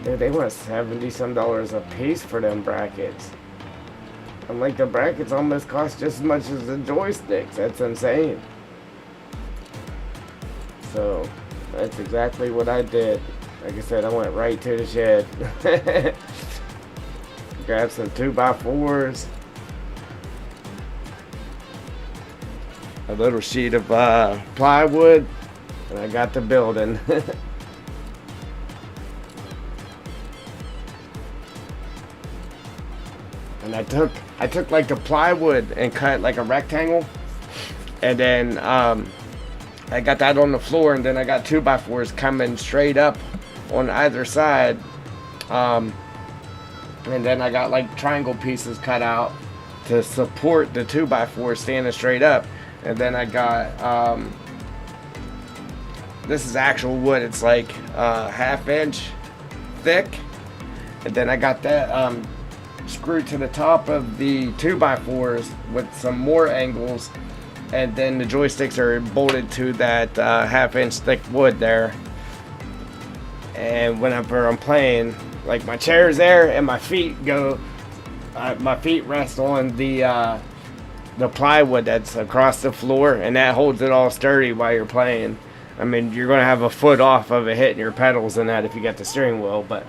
dude, they want $70 some a piece for them brackets. And like the brackets almost cost just as much as the joysticks. That's insane. So that's exactly what I did. Like I said, I went right to the shed. Grabbed some 2x4s. A little sheet of plywood. And I got the building. And I took like the plywood and cut like a rectangle. And then I got that on the floor, and then I got 2x4s coming straight up on either side. And then I got like triangle pieces cut out to support the 2x4 standing straight up. And then I got, this is actual wood. It's like 1/2 inch thick. And then I got that screwed to the top of the 2x4s with some more angles. And then the joysticks are bolted to that 1/2 inch thick wood there. And whenever I'm playing, like my chair's there and my feet go, my feet rest on the plywood that's across the floor, and that holds it all sturdy while you're playing. I mean, you're gonna have a foot off of it hitting your pedals and that if you get the steering wheel, but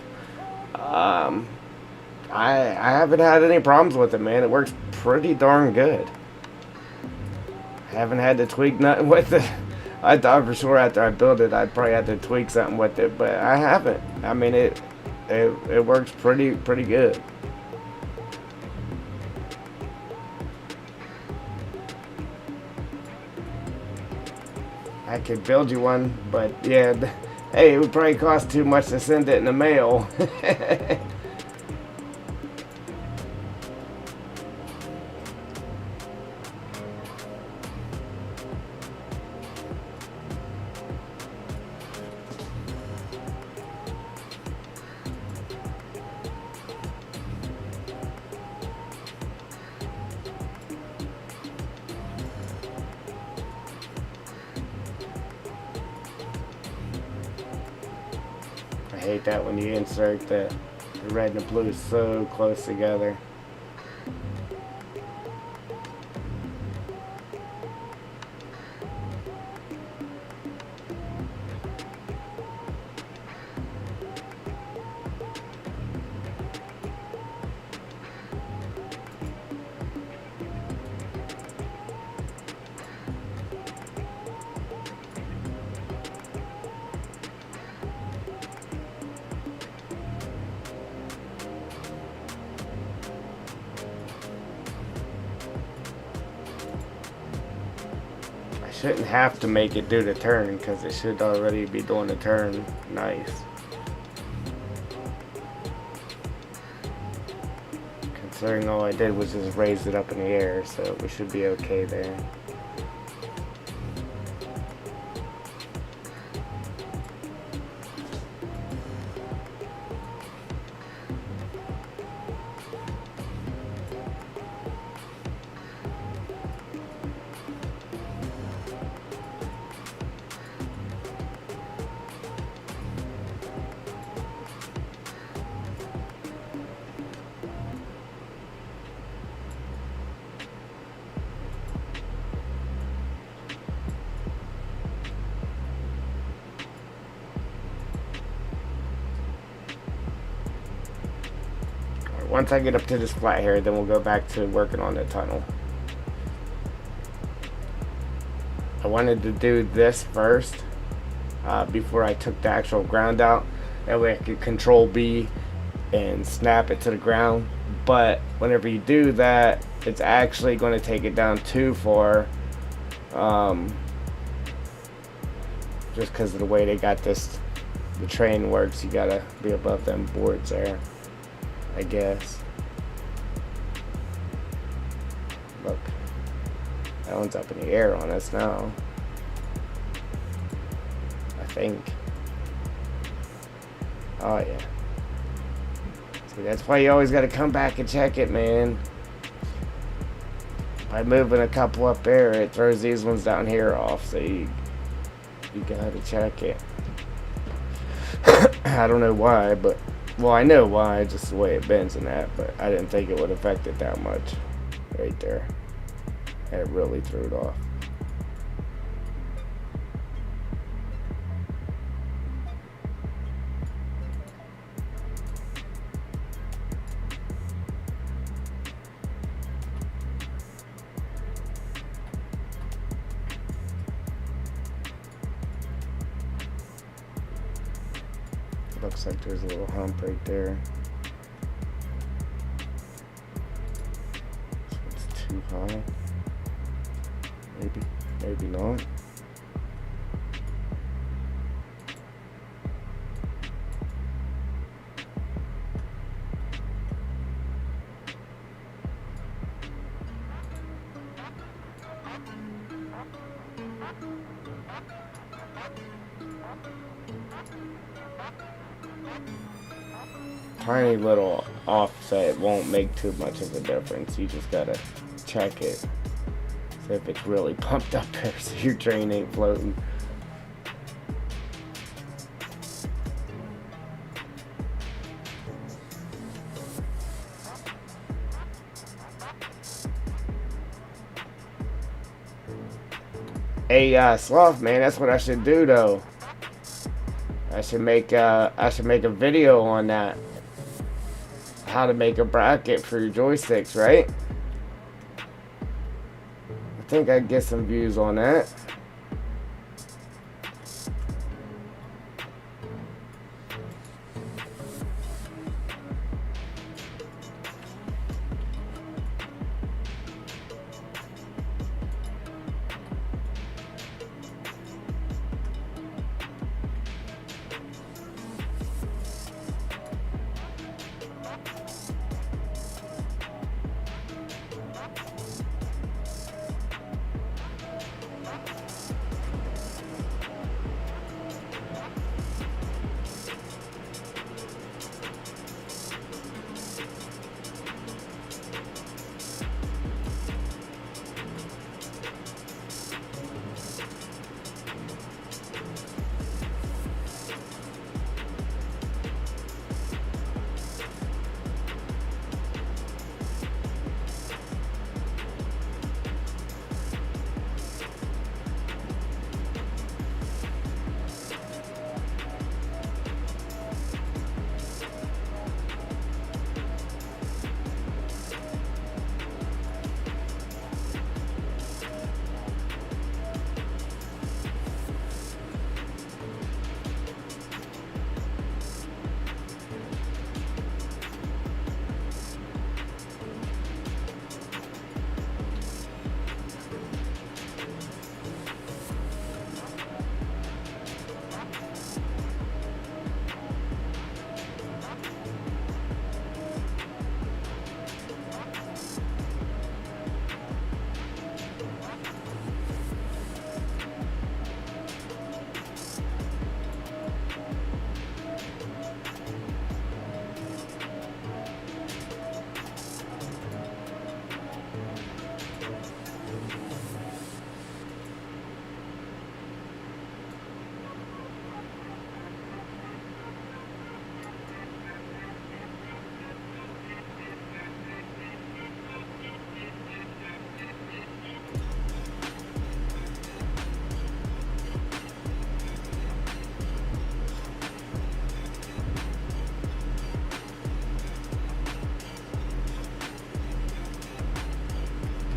I haven't had any problems with it, man. It works pretty darn good. Haven't had to tweak nothing with it. I thought for sure after I built it I'd probably have to tweak something with it, but I haven't. I mean, it works pretty good. I could build you one, but yeah, hey, it would probably cost too much to send it in the mail. I hate that when you insert the red and the blue so close together. Shouldn't have to make it do the turn because it should already be doing the turn nice. Considering all I did was just raise it up in the air, so we should be okay there. Once I get up to this flat here, then we'll go back to working on the tunnel. I wanted to do this first before I took the actual ground out. That way I could control B and snap it to the ground. But whenever you do that, it's actually going to take it down too far. Just because of the way they got this, the train works, you gotta be above them boards there, I guess. Look, that one's up in the air on us now, I think. Oh yeah. See, that's why you always gotta come back and check it, man. By moving a couple up there, it throws these ones down here off, so you gotta check it. I don't know why, but well, I know why, just the way it bends and that, but I didn't think it would affect it that much. right there. And it really threw it off. Looks like there's a little hump right there. So it's too high. Maybe not. Tiny little offset won't make too much of a difference. You just gotta check it. See if it's really pumped up there so your train ain't floating. Hey, Sloth, man, that's what I should do though. I should make a video on that. How to make a bracket for your joysticks, right? I think I'd get some views on that.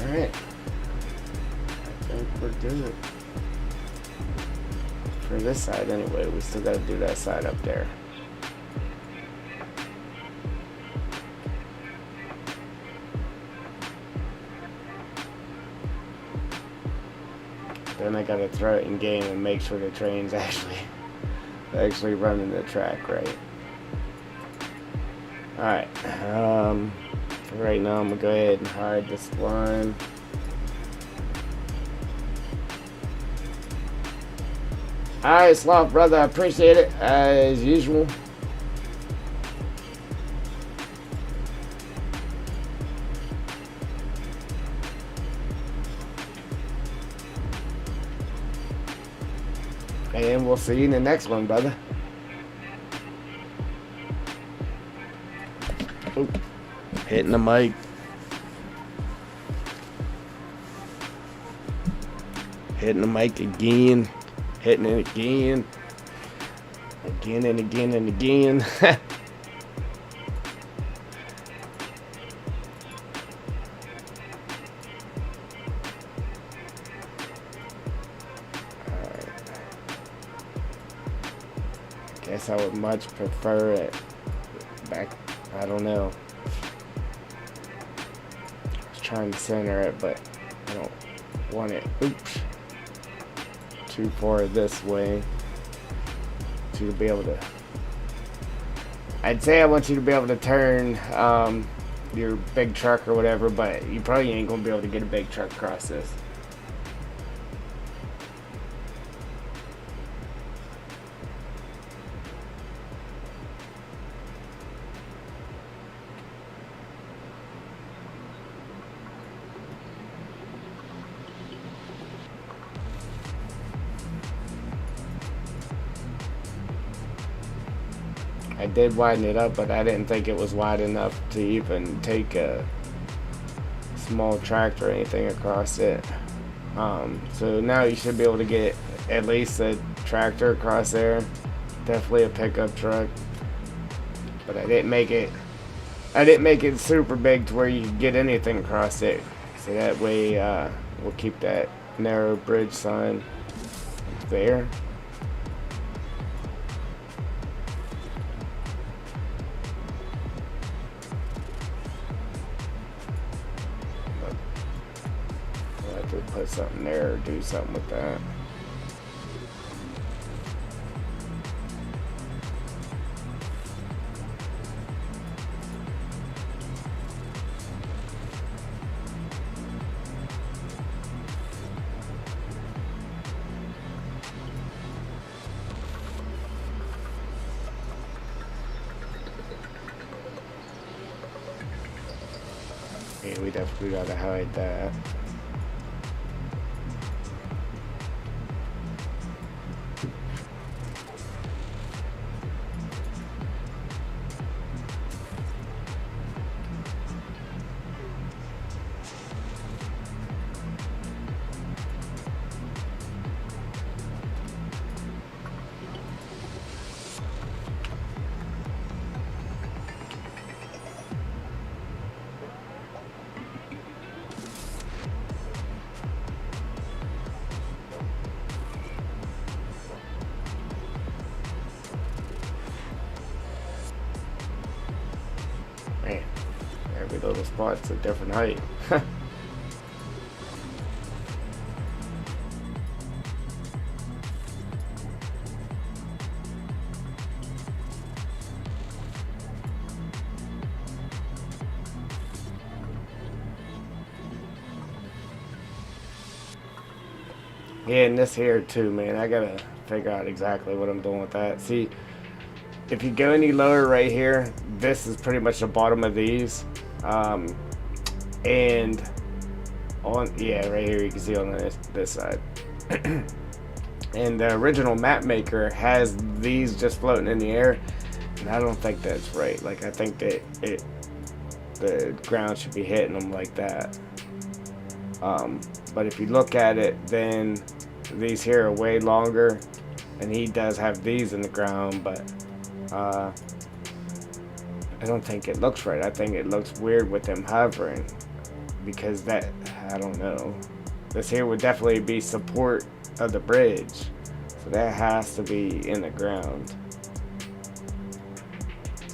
Alright. I think we're good. For this side anyway, we still gotta do that side up there. Then I gotta throw it in game and make sure the train's actually running the track right. Alright, for right now I'm gonna go ahead and hide this line. Alright, Sloth brother, I appreciate it as usual. And we'll see you in the next one, brother. Oop, hitting the mic. Hitting the mic again. Hitting it again. Again and again and again. Guess I would much prefer it back. I don't know. I was trying to center it, but I don't want it. Oops. Too far this way. To be able to. I'd say I want you to be able to turn your big truck or whatever, but you probably ain't gonna be able to get a big truck across this. I did widen it up, but I didn't think it was wide enough to even take a small tractor or anything across it. So now you should be able to get at least a tractor across there. Definitely a pickup truck. But I didn't make it super big to where you can get anything across it. So that way we'll keep that narrow bridge sign there. Put something there or do something with that. Yeah, we definitely gotta hide that. Man, every little spot's a different height. Yeah, and this here too, man. I gotta figure out exactly what I'm doing with that. See, if you go any lower right here, this is pretty much the bottom of these. And on, yeah, right here you can see on this side. And the original map maker has these just floating in the air, and I don't think that's right. Like, I think that the ground should be hitting them like that. But if you look at it, then these here are way longer, and he does have these in the ground, but I don't think it looks right. I think it looks weird with them hovering, because that, I don't know. This here would definitely be support of the bridge, so that has to be in the ground.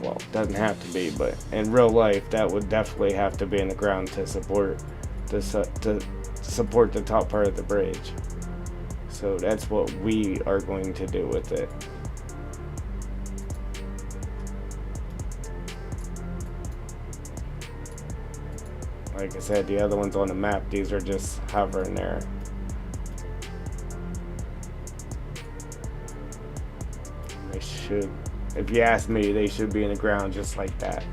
Well, it doesn't have to be, but in real life that would definitely have to be in the ground to support to support the top part of the bridge. So that's what we are going to do with it. Like I said, the other ones on the map, these are just hovering there. They should, if you ask me, they should be in the ground just like that.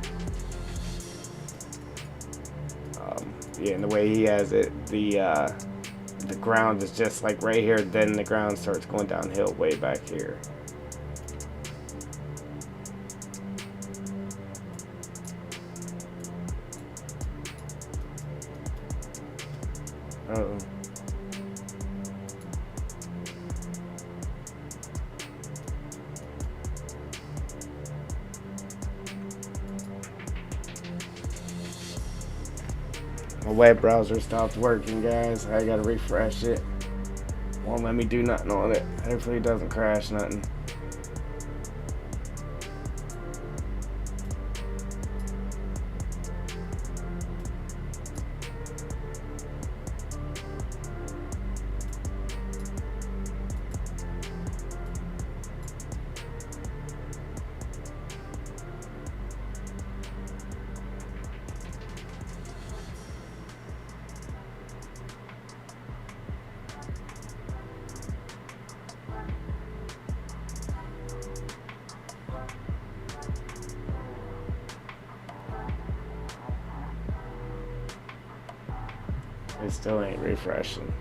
Yeah, and the way he has it, the ground is just like right here, then the ground starts going downhill way back here. Uh-oh. My web browser stopped working, guys. I gotta refresh it. Won't let me do nothing on it. Hopefully it doesn't crash nothing. It still ain't refreshing.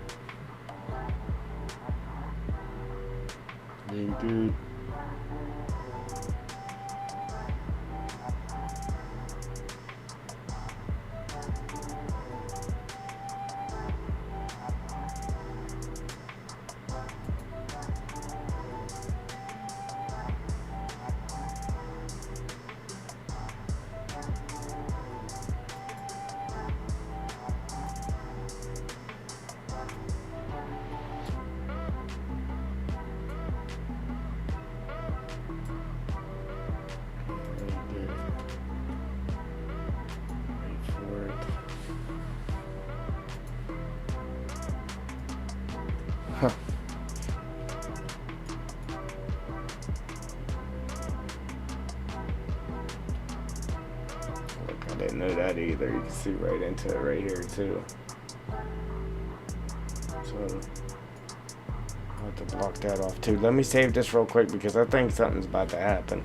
Ain't good. Huh. Look, I didn't know that either. You can see right into it right here too. So I'll have to block that off too. Let me save this real quick because I think something's about to happen.